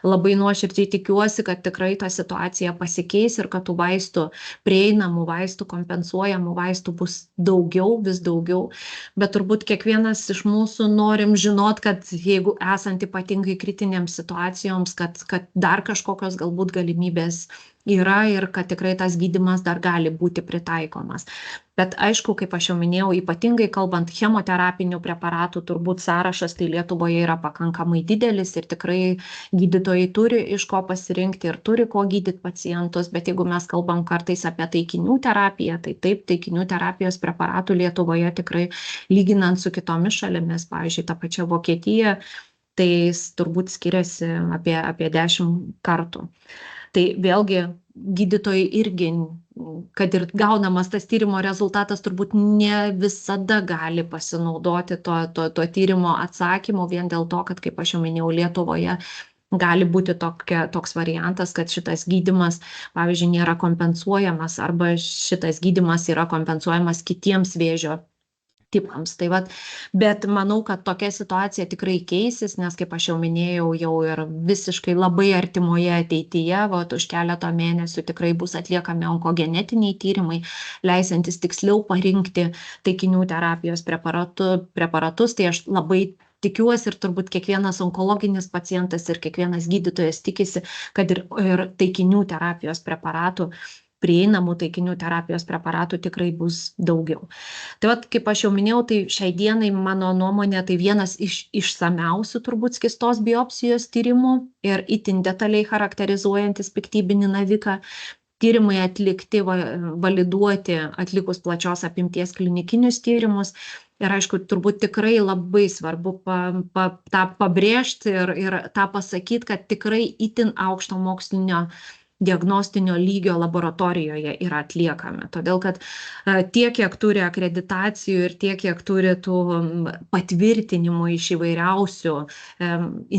labai nuoširdžiai tikiuosi, kad tikrai ta situacija pasikeis ir kad tų vaistų, prieinamų vaistų, kompensuojamų vaistų bus daugiau, vis daugiau. Bet turbūt kiekvienas iš mūsų norim žinot, kad jeigu esant ypatingai kritinėms situacijoms, kad dar kažkokios galbūt galimybės yra ir kad tikrai tas gydymas dar gali būti pritaikomas. Bet aišku, kaip aš jau minėjau, ypatingai kalbant chemoterapinių preparatų, turbūt sąrašas tai Lietuvoje yra pakankamai didelis ir tikrai gydytojai turi iš ko pasirinkti ir turi ko gydyti pacientus, bet jeigu mes kalbam kartais apie taikinių terapiją, tai taip, taikinių terapijos preparatų Lietuvoje tikrai lyginant su kitomis šalimis, pavyzdžiui, ta pačia Vokietija, tai turbūt skiriasi apie 10 kartų. Tai vėlgi gydytojai irgi kad ir gaunamas tas tyrimo rezultatas turbūt ne visada gali pasinaudoti to tyrimo atsakymu vien dėl to, kad, kaip aš jau minėjau, Lietuvoje gali būti toks variantas, kad šitas gydymas, pavyzdžiui, nėra kompensuojamas arba šitas gydymas yra kompensuojamas kitiems vėžio tipams. Tai vat, bet manau, kad tokia situacija tikrai keisis, nes, kaip aš jau minėjau, jau ir visiškai labai artimoje ateityje, už keleto mėnesių tikrai bus atliekami onkogenetiniai tyrimai, leisantis tiksliau parinkti taikinių terapijos preparatus. Tai aš labai tikiuosi ir turbūt kiekvienas onkologinis pacientas ir kiekvienas gydytojas tikisi, kad ir taikinių terapijos preparatų, prieinamų taikinių terapijos preparatų tikrai bus daugiau. Tai vat, kaip aš jau minėjau, tai šiai dienai mano nuomonė, tai vienas iš išsamiausių turbūt skystos biopsijos tyrimų ir itin detaliai charakterizuojantis piktybinį naviką. Tyrimai atlikti, validuoti atlikus plačios apimties klinikinius tyrimus. Ir aišku, turbūt tikrai labai svarbu tą pabrėžti ir tą pasakyti, kad tikrai itin aukšto mokslinio diagnostinio lygio laboratorijoje yra atliekami. Todėl, kad tiek, kiek turi akreditacijų ir tiek, kiek turi tų patvirtinimų iš įvairiausių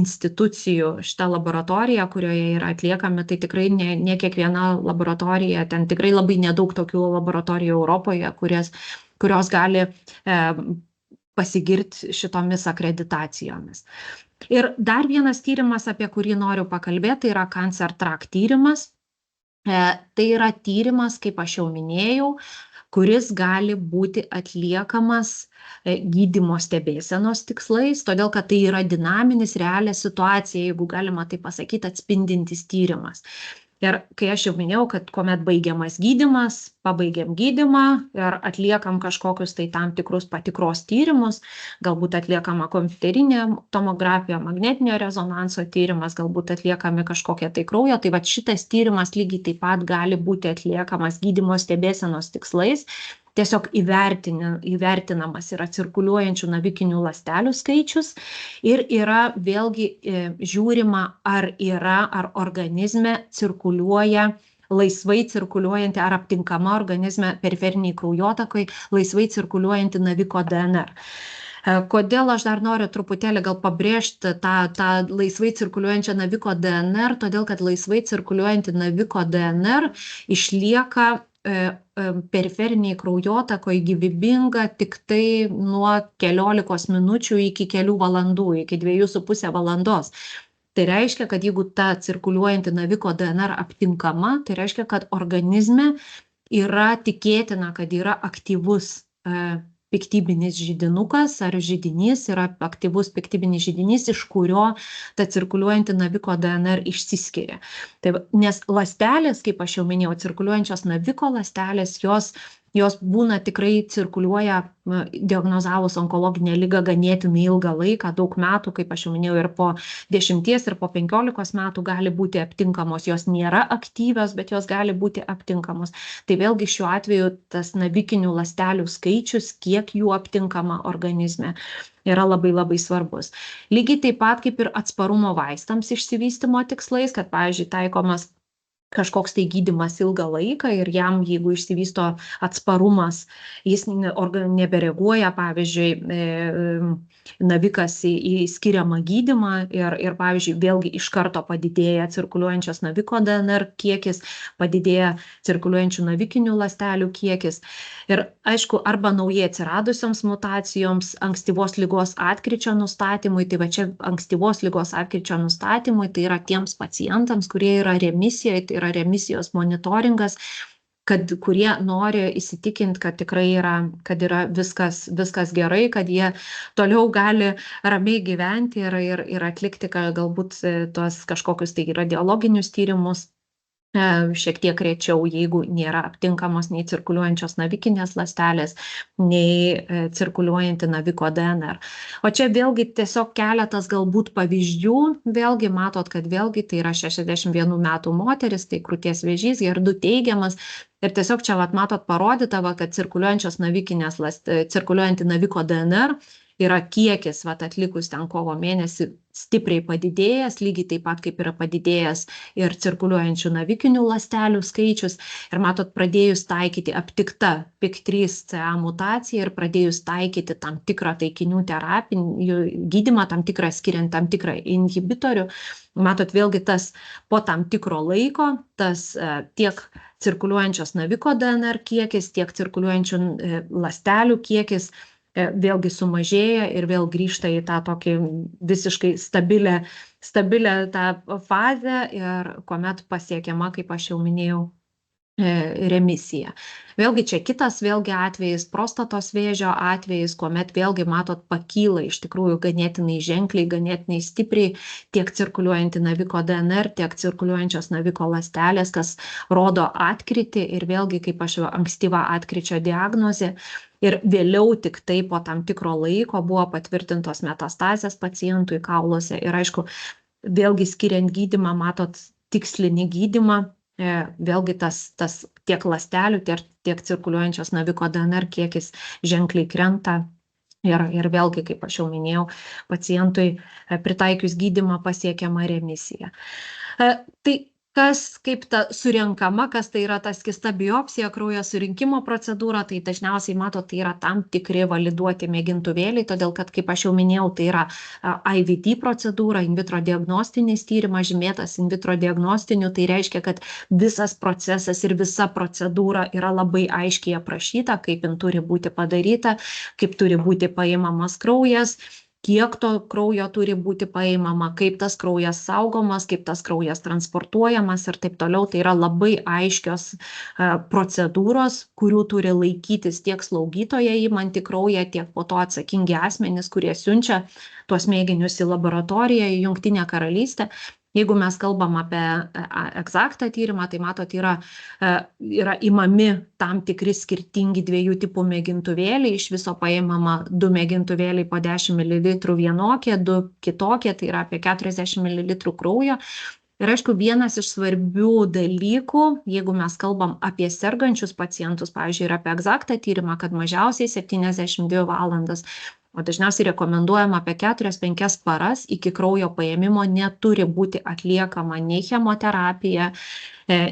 institucijų šitą laboratoriją, kurioje yra atliekami, tai tikrai ne kiekviena laboratorija, ten tikrai labai nedaug tokių laboratorijų Europoje, kurios gali pasigirti šitomis akreditacijomis. Ir dar vienas tyrimas, apie kurį noriu pakalbėti, tai yra Cancer Track tyrimas. Tai yra tyrimas, kaip aš jau minėjau, kuris gali būti atliekamas gydymo stebėsenos tikslais, todėl kad tai yra dinaminis, realią situaciją, jeigu galima tai pasakyti, atspindintis tyrimas. Ir kai aš jau minėjau, kad kuomet baigiamas gydymas, pabaigiam gydymą ir atliekam kažkokius tai tam tikrus patikros tyrimus, galbūt atliekama kompiuterinė tomografija, magnetinio rezonanso tyrimas, galbūt atliekami kažkokie tai kraujo, tai va šitas tyrimas lygiai taip pat gali būti atliekamas gydymo stebėsenos tikslais. Tiesiog įvertinamas yra cirkuliuojančių navikinių ląstelių skaičius ir yra vėlgi žiūrima, ar organizme cirkuliuoja laisvai cirkuliuojanti, ar aptinkama organizme periferiniai kraujotakai laisvai cirkuliuojanti naviko DNR. Kodėl aš dar noriu truputėlį gal pabrėžti tą laisvai cirkuliuojančią naviko DNR, todėl kad laisvai cirkuliuojanti naviko DNR išlieka periferiniai kraujotakoj gyvybinga tik tai nuo keliolikos minučių iki kelių valandų, iki 2,5 valandos. Tai reiškia, kad jeigu ta cirkuliuojanti naviko DNR aptinkama, tai reiškia, kad organizme yra tikėtina, kad yra aktyvus piktybinis židinukas ar židinys, yra aktyvus piktybinis židinys, iš kurio ta cirkuliuojanti naviko DNR išsiskiria. Tai, nes ląstelės, kaip aš jau minėjau, cirkuliuojančios naviko ląstelės, jos būna tikrai cirkuliuoja diagnozavus onkologinę ligą ganėtinai ilgą laiką, daug metų, kaip aš jau minėjau, ir po 10 ir po 15 metų gali būti aptinkamos. Jos nėra aktyvios, bet jos gali būti aptinkamos. Tai vėlgi šiuo atveju tas navikinių ląstelių skaičius, kiek jų aptinkama organizme, yra labai labai svarbus. Lygiai taip pat kaip ir atsparumo vaistams išsivystymo tikslais, kad, pavyzdžiui, taikomas kažkoks tai gydymas ilgą laiką ir jam, jeigu išsivysto atsparumas, jis nebereaguoja, pavyzdžiui, navikas į skiriamą gydymą ir pavyzdžiui, vėlgi iš karto padidėja cirkuliuojančios naviko DNR kiekis, padidėja cirkuliuojančių navikinių ląstelių kiekis. Ir aišku, arba naujai atsiradusioms mutacijoms, ankstyvos ligos atkryčio nustatymui, tai va čia ankstyvos ligos atkryčio nustatymui, tai yra tiems pacientams, kurie yra remisijoje, tai yra remisijos monitoringas, kurie nori įsitikinti, kad tikrai yra viskas gerai, kad jie toliau gali ramiai gyventi ir atlikti galbūt tuos kažkokius tai radiologinius tyrimus šiek tiek rečiau, jeigu nėra aptinkamos nei cirkuliuojančios navikinės ląstelės, nei cirkuliuojanti naviko DNR. O čia vėlgi tiesiog keletas galbūt pavyzdžių, vėlgi matot, kad vėlgi tai yra 61 metų moteris, tai krūties vėžys, HER2 teigiamas. Ir tiesiog čia matot parodyta, kad cirkuliuojanti naviko DNR yra kiekis, atlikus ten kovo mėnesį, stipriai padidėjęs, lygiai taip pat kaip yra padidėjęs ir cirkuliuojančių navikinių ląstelių skaičius. Ir matot, pradėjus taikyti aptikta PIK3CA mutacija ir pradėjus taikyti tam tikrą taikinių terapinį gydymą, tam tikrą skiriant tam tikrą inhibitorių, matot, vėlgi tas po tam tikro laiko, tas tiek cirkuliuojančios naviko DNR kiekis, tiek cirkuliuojančių ląstelių kiekis vėlgi sumažėja ir vėl grįžta į tą tokį visiškai stabilę tą fazę ir kuomet pasiekiama, kaip aš jau minėjau, remisija. Vėlgi čia kitas atvejis, prostatos vėžio atvejis, kuomet vėlgi matot pakyla iš tikrųjų ganėtinai ženkliai, ganėtinai stipriai tiek cirkuliuojanti naviko DNR, tiek cirkuliuojančios naviko ląstelės, kas rodo atkritį ir vėlgi, kaip aš jau ankstyva atkryčio diagnozė. Ir vėliau tik tai po tam tikro laiko buvo patvirtintos metastazės pacientui kauluose. Ir aišku, vėlgi skiriant gydymą, matot tikslinį gydymą, vėlgi tas tiek ląstelių, tiek cirkuliuojančios naviko DNR kiekis ženkliai krenta. Ir vėlgi, kaip aš jau minėjau, pacientui pritaikius gydymą pasiekiama remisija. Tai kas kaip ta surenkama, kas tai yra ta skista biopsija, kraujo surinkimo procedūra, tai dažniausiai matot, tai yra tam tikri validuoti mėgintuvėliai, todėl kad, kaip aš jau minėjau, tai yra IVD procedūra, in vitro diagnostinis tyrimas, žymėtas in vitro diagnostiniu, tai reiškia, kad visas procesas ir visa procedūra yra labai aiškiai aprašyta, kaip jin turi būti padaryta, kaip turi būti paimamas kraujas, kiek to kraujo turi būti paimama, kaip tas kraujas saugomas, kaip tas kraujas transportuojamas ir taip toliau. Tai yra labai aiškios procedūros, kurių turi laikytis tiek slaugytoja įmanti kraują, tiek po to atsakingi asmenys, kurie siunčia tuos mėginius į laboratoriją, į Jungtinę Karalystę. Jeigu mes kalbam apie egzaktą tyrimą, tai matot, yra imami tam tikri skirtingi 2 tipų mėgintuvėliai, iš viso paimama 2 mėgintuvėliai po 10 ml vienokie, 2 kitokie, tai yra apie 40 ml kraujo. Ir aišku, vienas iš svarbių dalykų, jeigu mes kalbam apie sergančius pacientus, pavyzdžiui, ir apie egzaktą tyrimą, kad mažiausiai 72 valandas, o dažniausiai rekomenduojama apie 4-5 paras iki kraujo paėmimo neturi būti atliekama nei chemoterapija,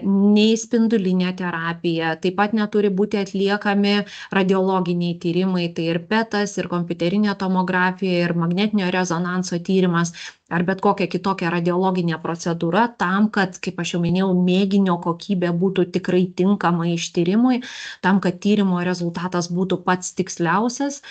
nei spindulinė terapija, taip pat neturi būti atliekami radiologiniai tyrimai, tai ir PETas, ir kompiuterinė tomografija, ir magnetinio rezonanso tyrimas, ar bet kokia kitokia radiologinė procedūra tam, kad, kaip aš jau minėjau, mėginio kokybė būtų tikrai tinkama ištyrimui, tam, kad tyrimo rezultatas būtų pats tiksliausias.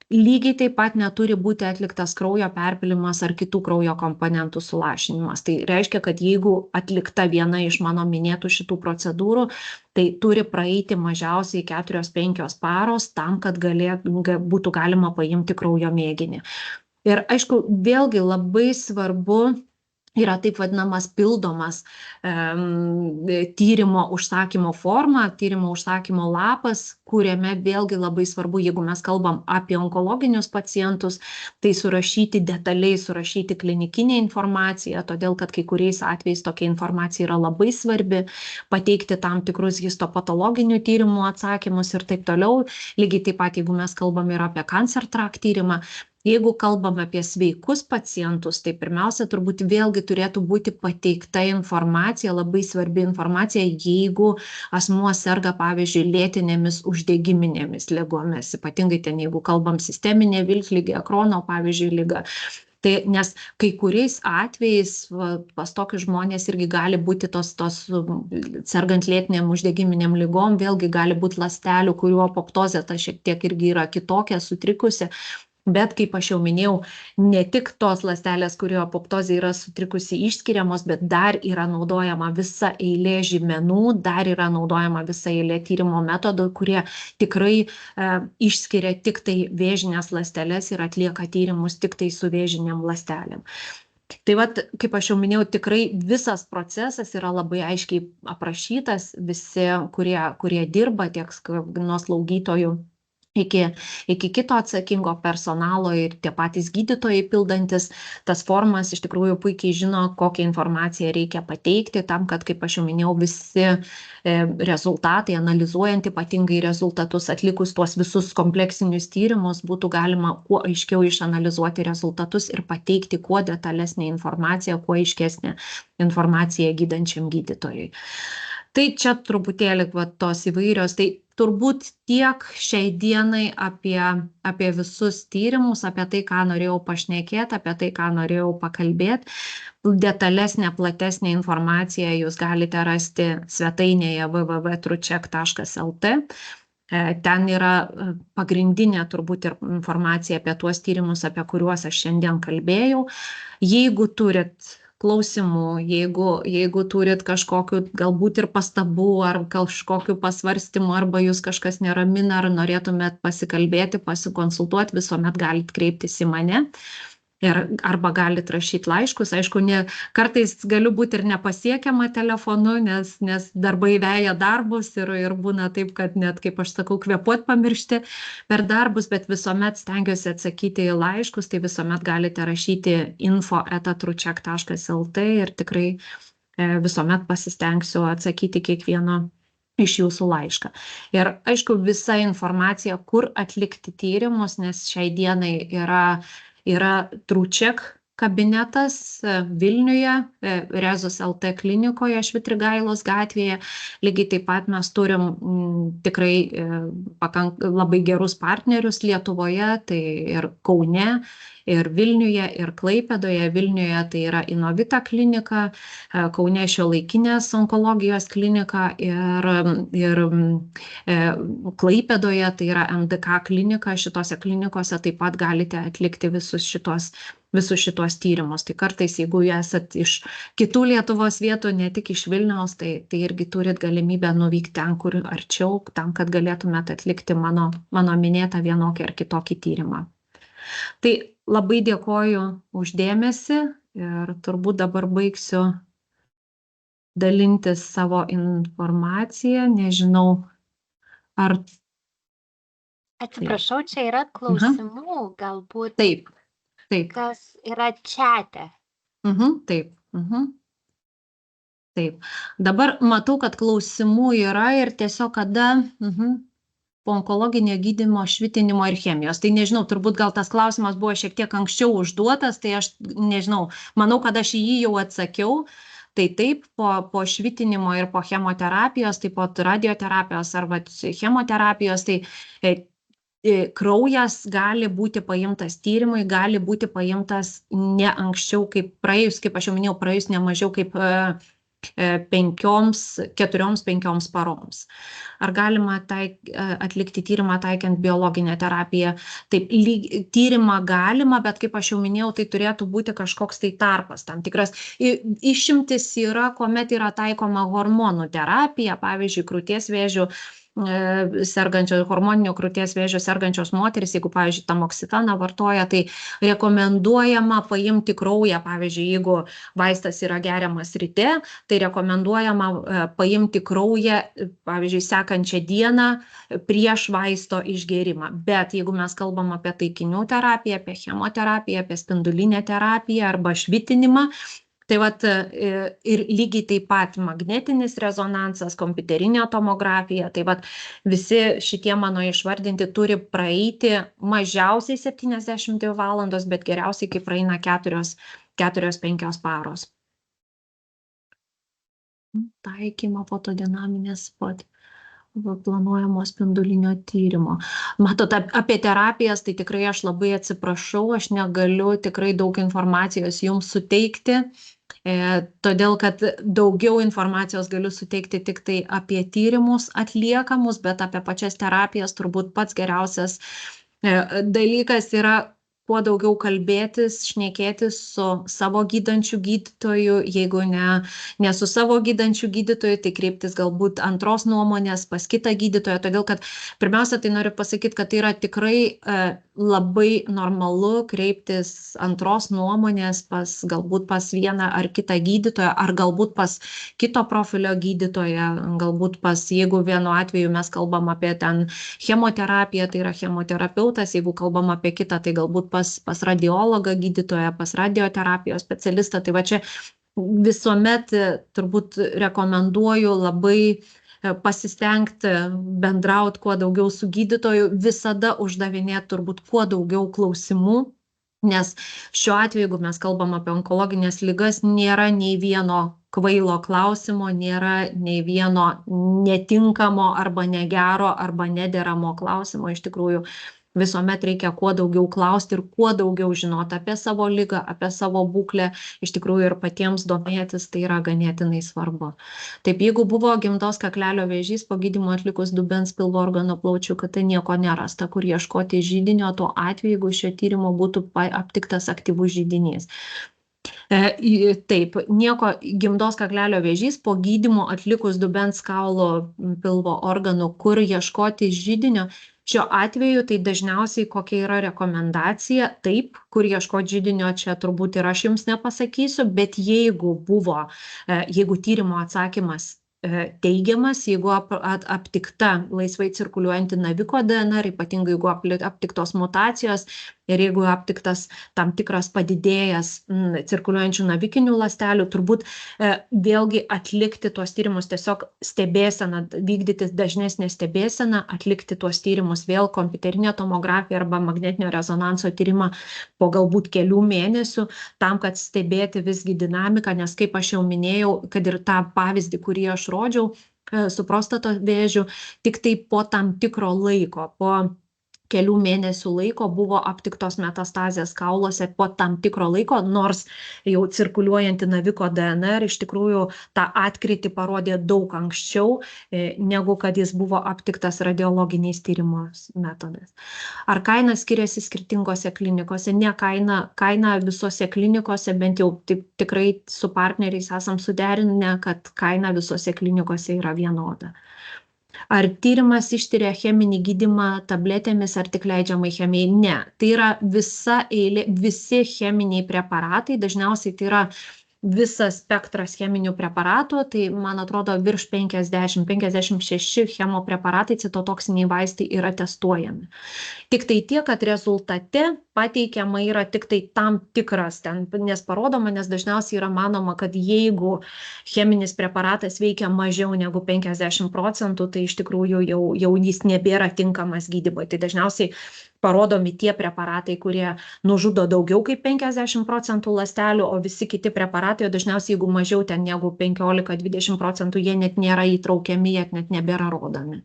Lygiai taip pat neturi būti atliktas kraujo perpylimas ar kitų kraujo komponentų sulašinimas. Tai reiškia, kad jeigu atlikta viena iš mano minėtų šitų procedūrų, tai turi praeiti mažiausiai 4-5 paros tam, kad būtų galima paimti kraujo mėginį. Ir aišku, vėlgi labai svarbu yra taip vadinamas pildomas tyrimo užsakymo forma, tyrimo užsakymo lapas, kuriame vėlgi labai svarbu, jeigu mes kalbam apie onkologinius pacientus, tai detaliai surašyti klinikinę informaciją, todėl kad kai kuriais atvejais tokia informacija yra labai svarbi, pateikti tam tikrus histopatologinių tyrimų atsakymus ir taip toliau. Lygiai taip pat, jeigu mes kalbam ir apie cancer tract tyrimą, jeigu kalbam apie sveikus pacientus, tai pirmiausia, turbūt vėlgi turėtų būti pateikta informacija, labai svarbi informacija, jeigu asmuo serga, pavyzdžiui, lėtinėmis uždegiminėmis ligomis, ypatingai ten, jeigu kalbam sisteminė vilkligė, Krono, pavyzdžiui, liga. Tai nes kai kuriais atvejais pas tokius žmonės irgi gali būti tos sergant lėtinėm uždegiminėm ligom, vėlgi gali būti ląstelių, kurių apoptozė ta šiek tiek irgi yra kitokia, sutrikusi. Bet, kaip aš jau minėjau, ne tik tos ląstelės, kurio apoptozė yra sutrikusi išskiriamos, bet dar yra naudojama visa eilė žymenų, dar yra naudojama visa eilė tyrimo metodų, kurie tikrai išskiria tik tai vėžinės ląsteles ir atlieka tyrimus tik tai su vėžinėm ląstelėm. Tai vat, kaip aš jau minėjau, tikrai visas procesas yra labai aiškiai aprašytas, visi, kurie dirba tiek nuo slaugytojų iki kito atsakingo personalo ir tie patys gydytojai pildantis tas formas iš tikrųjų puikiai žino, kokią informaciją reikia pateikti tam, kad, kaip aš jau minėjau, visi rezultatai, analizuojant ypatingai rezultatus, atlikus tuos visus kompleksinius tyrimus, būtų galima kuo aiškiau išanalizuoti rezultatus ir pateikti kuo detalesnę informaciją, kuo aiškesnę informaciją gydančiam gydytojui. Tai čia truputėlį tos įvairios, tai turbūt tiek šiai dienai apie visus tyrimus, apie tai, ką norėjau pašnekėti, apie tai, ką norėjau pakalbėti. Detalesnę, platesnę informaciją jūs galite rasti svetainėje www.trucheck.lt. Ten yra pagrindinė turbūt ir informacija apie tuos tyrimus, apie kuriuos aš šiandien kalbėjau. Jeigu turit klausimų, jeigu turit kažkokių galbūt ir pastabų ar kažkokių pasvarstymų, arba jūs kažkas neramina, ar norėtumėt pasikalbėti, pasikonsultuoti, visuomet galit kreiptis į mane. Arba galit rašyti laiškus. Aišku, kartais galiu būti ir nepasiekiama telefonu, nes darbai veja darbus ir būna taip, kad net, kaip aš sakau, kvėpuot pamiršti per darbus, bet visuomet stengiuosi atsakyti į laiškus, tai visuomet galite rašyti info@trucheck.lt ir tikrai visuomet pasistengsiu atsakyti kiekvieno iš jūsų laišką. Ir aišku, visa informacija, kur atlikti tyrimus, nes šiai dienai yra Trucheck kabinetas Vilniuje, Rezus LT klinikoje Švitrigailos gatvėje. Lygiai taip pat mes turim tikrai labai gerus partnerius Lietuvoje, tai ir Kaune, ir Vilniuje, ir Klaipėdoje. Vilniuje tai yra Inovita klinika, Kaune Šiuolaikinės onkologijos klinika ir Klaipėdoje tai yra MDK klinika. Šitose klinikose taip pat galite atlikti visus šitos tyrimus. Tai kartais, jeigu esat iš kitų Lietuvos vietų, ne tik iš Vilniaus, tai irgi turit galimybę nuvykti ten, kur arčiau, tam, kad galėtumėt atlikti mano minėtą vienokį ar kitokį tyrimą. Tai labai dėkoju už dėmesį ir turbūt dabar baigsiu dalintis savo informaciją. Nežinau, ar...
Atsiprašau, čia yra klausimų, galbūt.
Taip.
Kas yra čate.
Taip. Dabar matau, kad klausimų yra ir tiesiog kada po onkologinio gydymo, švitinimo ir chemijos. Tai nežinau, turbūt gal tas klausimas buvo šiek tiek anksčiau užduotas, tai aš nežinau, manau, kad aš į jį jau atsakiau. Tai taip, po švitinimo ir po chemoterapijos, taip pat radioterapijos arba chemoterapijos, tai kraujas gali būti paimtas tyrimui, gali būti paimtas ne anksčiau, kaip aš jau minėjau, praėjus ne mažiau kaip 4-5 paroms. Ar galima atlikti tyrimą taikiant biologinę terapiją? Taip, tyrimą galima, bet kaip aš jau minėjau, tai turėtų būti kažkoks tai tarpas, tam tikras. Išimtis yra, kuomet yra taikoma hormonų terapija, pavyzdžiui, krūties vėžių hormoninio krūties vėžio sergančios moterys, jeigu, pavyzdžiui, tamoksifeną vartoja, tai rekomenduojama paimti kraują, pavyzdžiui, jeigu vaistas yra geriamas ryte, tai rekomenduojama paimti kraują, pavyzdžiui, sekančią dieną prieš vaisto išgėrimą. Bet jeigu mes kalbam apie taikinių terapiją, apie chemoterapiją, apie spindulinę terapiją arba švitinimą, tai vat ir lygiai taip pat magnetinis rezonansas, kompiuterinė tomografija, tai vat visi šitie mano išvardinti turi praeiti mažiausiai 72 valandos, bet geriausiai, kai praeina 4-5 paros. Taikymo fotodinaminės planuojamo spindulinio tyrimo. Matot, apie terapijas, tai tikrai aš labai atsiprašau, aš negaliu tikrai daug informacijos jums suteikti, todėl kad daugiau informacijos galiu suteikti tik tai apie tyrimus atliekamus, bet apie pačias terapijas turbūt pats geriausias dalykas yra kuo daugiau kalbėtis, šnekėtis su savo gydančiu gydytoju, jeigu ne su savo gydančiu gydytoju, tai kreiptis galbūt antros nuomonės pas kitą gydytoją, todėl kad pirmiausia, tai noriu pasakyti, kad tai yra tikrai labai normalu kreiptis antros nuomonės galbūt pas vieną ar kitą gydytoją, ar galbūt pas kito profilio gydytoją, galbūt jeigu vienu atveju mes kalbam apie ten chemoterapiją, tai yra chemoterapeutas, jeigu kalbam apie kitą, tai galbūt pas radiologą gydytoją, pas radioterapijos specialistą. Tai va čia visuomet turbūt rekomenduoju labai pasistengti bendrauti kuo daugiau su gydytoju, visada uždavinėti turbūt kuo daugiau klausimų, nes šiuo atveju, jeigu mes kalbam apie onkologinės ligas, nėra nei vieno kvailo klausimo, nėra nei vieno netinkamo arba negero arba nederamo klausimo. Iš tikrųjų, visuomet reikia kuo daugiau klausti ir kuo daugiau žinoti apie savo ligą, apie savo būklę. Iš tikrųjų ir patiems domėtis, tai yra ganėtinai svarbu. Taip, jeigu buvo gimdos kaklelio vėžys po gydymo atlikus dubens pilvo organo plaučių, kad tai nieko nerasta, kur ieškoti židinio, tuo atveju, jeigu šio tyrimo būtų aptiktas aktyvus židinys. Taip, nieko gimdos kaklelio vėžys po gydymo atlikus dubens kaulo pilvo organų, kur ieškoti židinio. Šiuo atveju tai dažniausiai kokia yra rekomendacija, taip, kur ieškoti židinio, čia turbūt ir aš jums nepasakysiu, bet jeigu tyrimo atsakymas teigiamas, jeigu aptikta laisvai cirkuliuojanti naviko DNR, ypatingai jeigu aptiktos mutacijos ir jeigu aptiktas tam tikras padidėjęs cirkuliuojančių navikinių ląstelių, turbūt vėlgi atlikti tuos tyrimus, tiesiog stebėseną, vykdyti dažnesnę stebėseną, atlikti tuos tyrimus vėl kompiuterinė tomografija arba magnetinio rezonanso tyrimą po galbūt kelių mėnesių, tam, kad stebėti visgi dinamiką, nes kaip aš jau minėjau, kad ir tą pavyzdį, kurį aš rodžiau su prostatos vėžiu, tik tai po tam tikro laiko, po kelių mėnesių laiko buvo aptiktos metastazės kauluose po tam tikro laiko, nors jau cirkuliuojanti naviko DNR iš tikrųjų tą atkrytį parodė daug anksčiau, negu kad jis buvo aptiktas radiologiniais tyrimos metodais. Ar kaina skiriasi skirtingose klinikose? Ne, kaina visose klinikose, bent jau tikrai su partneriais esam suderinę, kad kaina visose klinikose yra vienoda. Ar tyrimas ištiria cheminį gydymą tabletėmis ar tik leidžiamai chemijai? Ne, tai yra visi cheminiai preparatai, dažniausiai tai yra visas spektras cheminių preparatų, tai man atrodo virš 56 chemopreparatai, citotoksiniai vaistai yra testuojami. Tik tai tiek, kad rezultate pateikiama yra tik tai tam tikras, nes parodoma, nes dažniausiai yra manoma, kad jeigu cheminis preparatas veikia mažiau negu 50%, tai iš tikrųjų jau jis nebėra tinkamas gydymui. Tai dažniausiai parodomi tie preparatai, kurie nužudo daugiau kaip 50% ląstelių, o visi kiti preparatai, dažniausiai jeigu mažiau ten negu 15-20%, jie net nėra įtraukiami, jie net nebėra rodomi.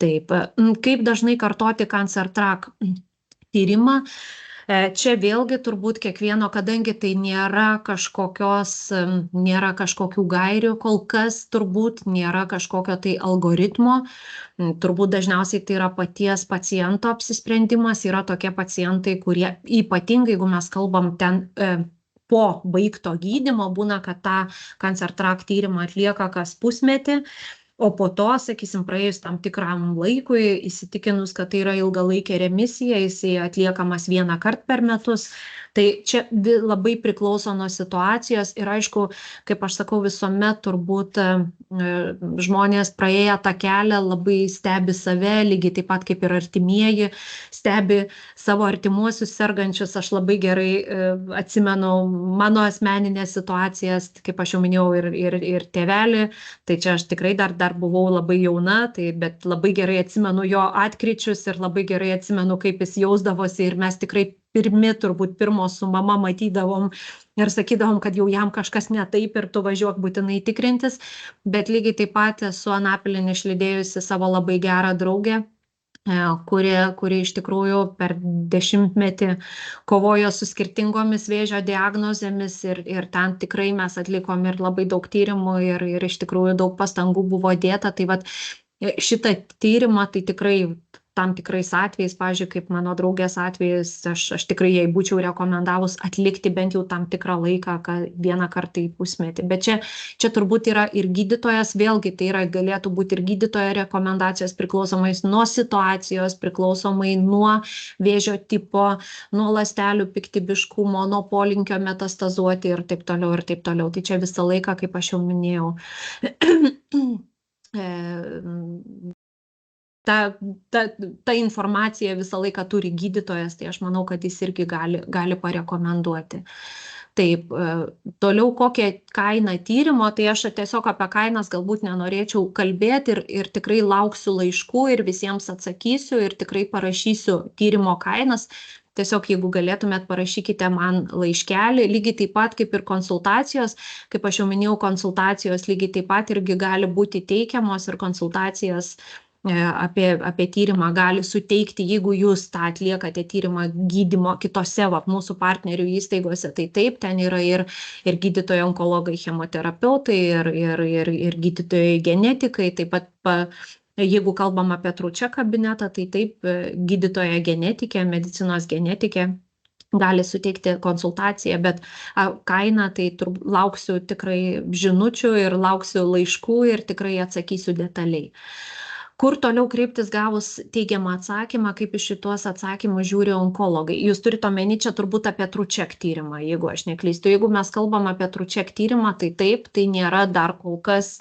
Taip, kaip dažnai kartoti CancerTrack tyrimą? Čia vėlgi turbūt kiekvieno, kadangi tai nėra kažkokių gairių, kol kas turbūt nėra kažkokio tai algoritmo, turbūt dažniausiai tai yra paties paciento apsisprendimas, yra tokie pacientai, kurie ypatingai, jeigu mes kalbam ten po baigto gydymo, būna, kad tą CancerTrack tyrimą atlieka kas pusmetį, o po to, sakysim, praėjus tam tikram laikui, įsitikinus, kad tai yra ilgalaikė remisija, jisai atliekamas vieną kartą per metus. Tai čia labai priklauso nuo situacijos ir aišku, kaip aš sakau, visuomet turbūt žmonės praėję tą kelią labai stebi save, lygiai taip pat kaip ir artimieji, stebi savo artimuosius sergančius. Aš labai gerai atsimenu mano asmeninės situacijas, kaip aš jau minėjau, ir tėvelį, tai čia aš tikrai dar buvau labai jauna, bet labai gerai atsimenu jo atkryčius ir labai gerai atsimenu, kaip jis jausdavosi ir mes tikrai pirmos su mama matydavom ir sakydavom, kad jau jam kažkas ne taip ir tu važiuok būtinai tikrintis, bet lygiai taip pat esu Anapilin išlydėjusi savo labai gerą draugę, kuri iš tikrųjų per 10-metį kovojo su skirtingomis vėžio diagnozėmis ir ten tikrai mes atlikom ir labai daug tyrimų ir iš tikrųjų daug pastangų buvo dėta. Tai vat šitą tyrimą tai tikrai tam tikrais atvejais, pavyzdžiui, kaip mano draugės atvejais, aš tikrai jai būčiau rekomendavus atlikti bent jau tam tikrą laiką, vieną kartą į pusmetį. Bet čia turbūt yra ir gydytojas, vėlgi tai galėtų būti ir gydytojo rekomendacijos priklausomai nuo situacijos, priklausomai nuo vėžio tipo, nuo ląstelių piktybiškumo, nuo polinkio metastazuoti ir taip toliau ir taip toliau. Tai čia visą laiką, kaip aš jau minėjau, ta informacija visą laiką turi gydytojas, tai aš manau, kad jis irgi gali parekomenduoti. Taip, toliau kokią kainą tyrimo, tai aš tiesiog apie kainas galbūt nenorėčiau kalbėti ir tikrai lauksiu laiškų ir visiems atsakysiu ir tikrai parašysiu tyrimo kainas. Tiesiog jeigu galėtumėt, parašykite man laiškelį, lygiai taip pat kaip ir konsultacijos, kaip aš jau minėjau, konsultacijos lygiai taip pat irgi gali būti teikiamos ir konsultacijas apie tyrimą gali suteikti, jeigu jūs tą atliekate tyrimą gydymo kitose mūsų partnerių įstaigose, tai taip, ten yra ir gydytojai onkologai, chemoterapeutai, ir gydytojai genetikai, taip pat jeigu kalbam apie Truček kabinetą, tai taip, gydytoja genetikė, medicinos genetikė gali suteikti konsultaciją, bet kainą tai lauksiu tikrai žinučių ir lauksiu laiškų ir tikrai atsakysiu detaliai. Kur toliau kreiptis gavus teigiamą atsakymą, kaip iš šitos atsakymus žiūri onkologai. Jūs turite omeny čia turbūt apie Truček tyrimą, jeigu aš neklystu. Jeigu mes kalbam apie Truček tyrimą, tai taip, tai nėra dar kol kas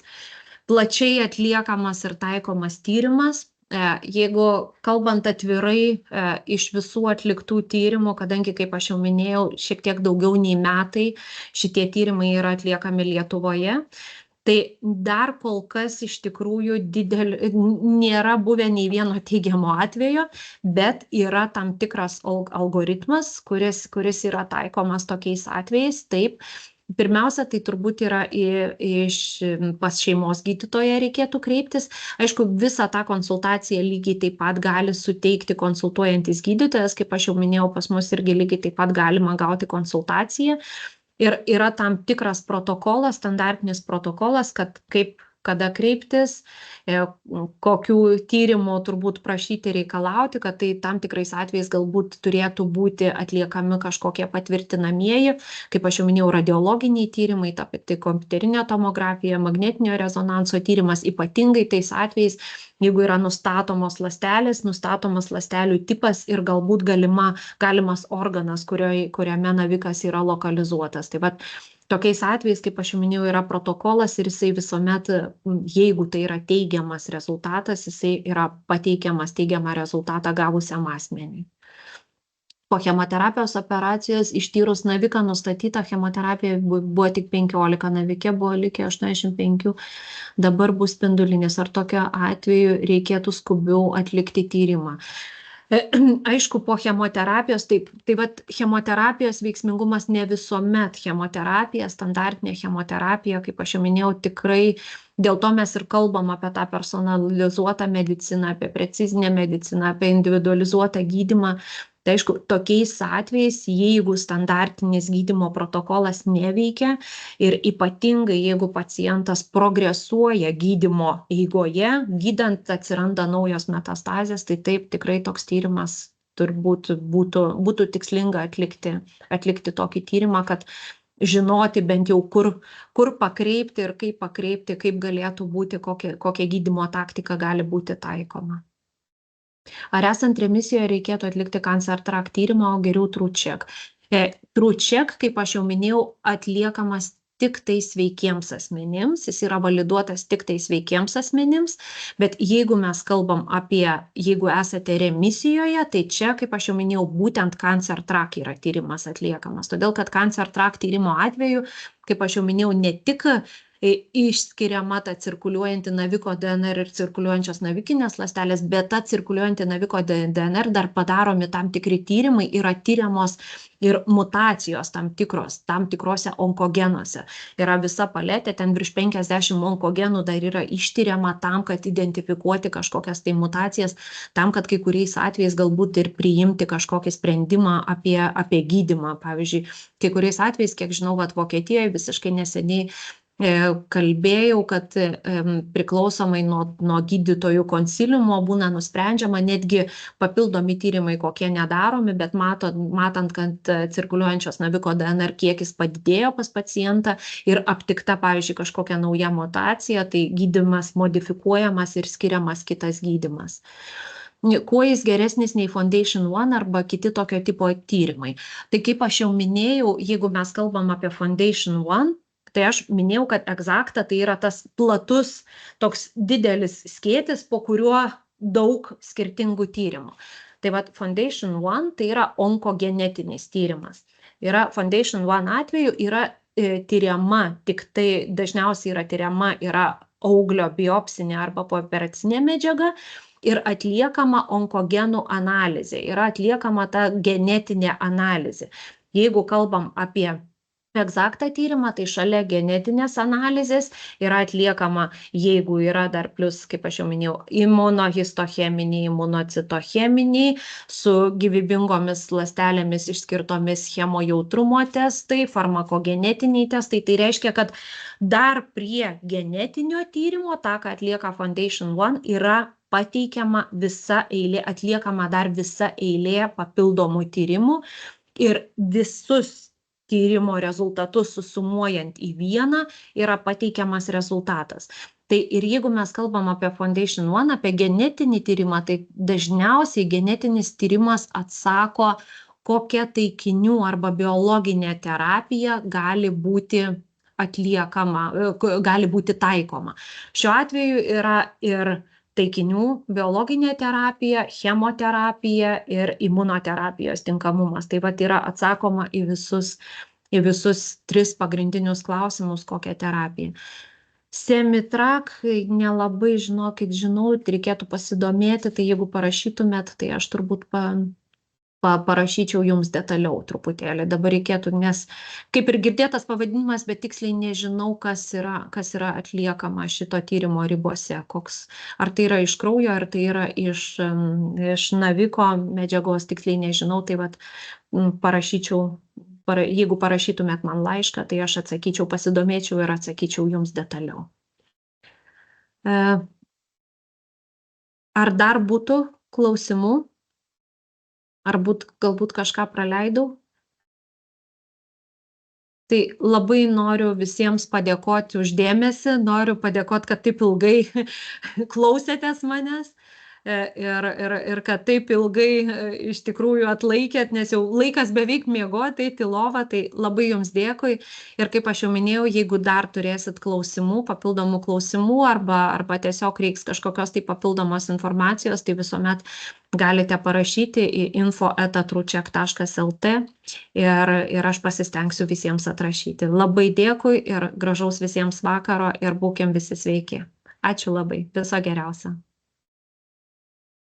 plačiai atliekamas ir taikomas tyrimas. Jeigu kalbant atvirai, iš visų atliktų tyrimų, kadangi, kaip aš jau minėjau, šiek tiek daugiau nei metai šitie tyrimai yra atliekami Lietuvoje, tai dar kol kas iš tikrųjų nėra buvę nei vieno teigiamo atvejo, bet yra tam tikras algoritmas, kuris yra taikomas tokiais atvejais. Taip, pirmiausia, tai turbūt yra pas šeimos gydytoją reikėtų kreiptis. Aišku, visą tą konsultaciją lygiai taip pat gali suteikti konsultuojantis gydytojas, kaip aš jau minėjau, pas mus irgi lygiai taip pat galima gauti konsultaciją. Ir yra tam tikras protokolas, standartinis protokolas, kada kreiptis, kokių tyrimų turbūt prašyti reikalauti, kad tai tam tikrais atvejais galbūt turėtų būti atliekami kažkokie patvirtinamieji, kaip aš jau minėjau, radiologiniai tyrimai, ta pati kompiuterinė tomografija, magnetinio rezonanso tyrimas, ypatingai tais atvejais, jeigu yra nustatomos ląstelės, nustatomas ląstelių tipas ir galbūt galimas organas, kuriame navikas yra lokalizuotas. Tai vat, tokiais atvejais, kaip aš jau minėjau, yra protokolas ir jisai visuomet, jeigu tai yra teigiamas rezultatas, jisai yra pateikiamas teigiamą rezultatą gavusiam asmeniui. Po chemoterapijos operacijos ištyrus naviką nustatyta chemoterapija buvo tik 15, navike buvo likę 85, dabar bus spindulinis. Ar tokiu atveju reikėtų skubiau atlikti tyrimą? Aišku, po chemoterapijos, tai vat chemoterapijos veiksmingumas ne visuomet chemoterapija, standartinė chemoterapija, kaip aš jau minėjau, tikrai dėl to mes ir kalbam apie tą personalizuotą mediciną, apie precizinę mediciną, apie individualizuotą gydymą. Tai aišku, tokiais atvejais, jeigu standartinis gydymo protokolas neveikia ir ypatingai jeigu pacientas progresuoja gydymo eigoje, gydant atsiranda naujos metastazės, tai taip tikrai toks tyrimas turbūt būtų tikslinga atlikti tokį tyrimą, kad žinoti bent jau kur pakreipti ir kaip pakreipti, kaip galėtų būti, kokia gydymo taktika gali būti taikoma. Ar esant remisijoje reikėtų atlikti Cancer Track tyrimą, o geriau Truček? Truček, kaip aš jau minėjau, atliekamas tik tai sveikiems asmenims, jis yra validuotas tik tai sveikiems asmenims, bet jeigu mes kalbam jeigu esate remisijoje, tai čia, kaip aš jau minėjau, būtent Cancer Track yra tyrimas atliekamas, todėl kad Cancer Track tyrimo atveju, kaip aš jau minėjau, ne tik išskiriama ta cirkuliuojanti naviko DNR ir cirkuliuojančios navikinės ląstelės, bet ta cirkuliuojanti naviko DNR dar padaromi tam tikri tyrimai, yra tyriamos ir mutacijos tam tikrose onkogenuose. Yra visa paletė, ten virš 50 onkogenų dar yra ištiriama tam, kad identifikuoti kažkokias tai mutacijas, tam, kad kai kuriais atvejais galbūt ir priimti kažkokį sprendimą apie gydymą. Pavyzdžiui, kai kuriais atvejais, kiek žinau, Vokietijoje visiškai neseniai kalbėjau, kad priklausomai nuo gydytojų konsiliumo būna nusprendžiama netgi papildomi tyrimai, kokie nedaromi, bet matant, kad cirkuliuojančios naviko DNR kiekis padidėjo pas pacientą ir aptikta, pavyzdžiui, kažkokia nauja mutacija, tai gydymas modifikuojamas ir skiriamas kitas gydymas. Kuo jis geresnis nei Foundation One arba kiti tokio tipo tyrimai. Tai kaip aš jau minėjau, jeigu mes kalbam apie Foundation One, tai aš minėjau, kad Exacta tai yra tas platus, toks didelis skėtis, po kuriuo daug skirtingų tyrimų. Tai vat Foundation One tai yra onkogenetinis tyrimas. Foundation One atveju yra tyriama, tik tai dažniausiai yra tyriama auglio biopsinė arba pooperacinė medžiaga ir atliekama onkogenų analizė, yra atliekama ta genetinė analizė. Jeigu kalbam apie Exacta tyrimą, tai šalia genetinės analizės yra atliekama, jeigu yra dar plus, kaip aš jau minėjau, imunohistocheminiai, imunocitocheminiai, su gyvybingomis ląstelėmis išskirtomis chemojautrumo testai, farmakogenetiniai testai. Tai reiškia, kad dar prie genetinio tyrimo, tą, ką atlieka Foundation One, yra pateikiama visa eilė, atliekama dar visa eilė papildomų tyrimų ir visus tyrimo rezultatus susumuojant į vieną yra pateikiamas rezultatas. Tai ir jeigu mes kalbam apie Foundation One, apie genetinį tyrimą, tai dažniausiai genetinis tyrimas atsako, kokia taikinių arba biologinė terapija gali būti atliekama, gali būti taikoma. Šiuo atveju yra ir taikinių biologinė terapija, chemoterapija ir imunoterapijos tinkamumas. Tai vat yra atsakoma į visus 3 pagrindinius klausimus, kokią terapiją. Semitrak, nelabai žinokit, žinau, reikėtų pasidomėti, tai jeigu parašytumėt, tai aš turbūt parašyčiau jums detaliau truputėlį. Dabar reikėtų, nes kaip ir girdėtas pavadinimas, bet tiksliai nežinau, kas yra atliekama šito tyrimo ribose. Ar tai yra iš kraujo, ar tai yra iš naviko medžiagos, tiksliai nežinau. Tai vat parašyčiau, jeigu parašytumėt man laišką, tai aš atsakyčiau, pasidomėčiau ir atsakyčiau jums detaliau. Ar dar būtų klausimų? Ar galbūt kažką praleidau? Tai labai noriu visiems padėkoti už dėmesį, noriu padėkoti, kad taip ilgai klausėtės manęs ir kad taip ilgai iš tikrųjų atlaikėt, nes jau laikas beveik miegoti, eiti į lovą, tai labai jums dėkui. Ir kaip aš jau minėjau, jeigu dar turėsit klausimų, papildomų klausimų arba tiesiog reiks kažkokios tai papildomos informacijos, tai visuomet galite parašyti į info@trucheck.lt ir aš pasistengsiu visiems atrašyti. Labai dėkui ir gražaus visiems vakaro ir būkim visi sveiki. Ačiū labai, viso geriausio.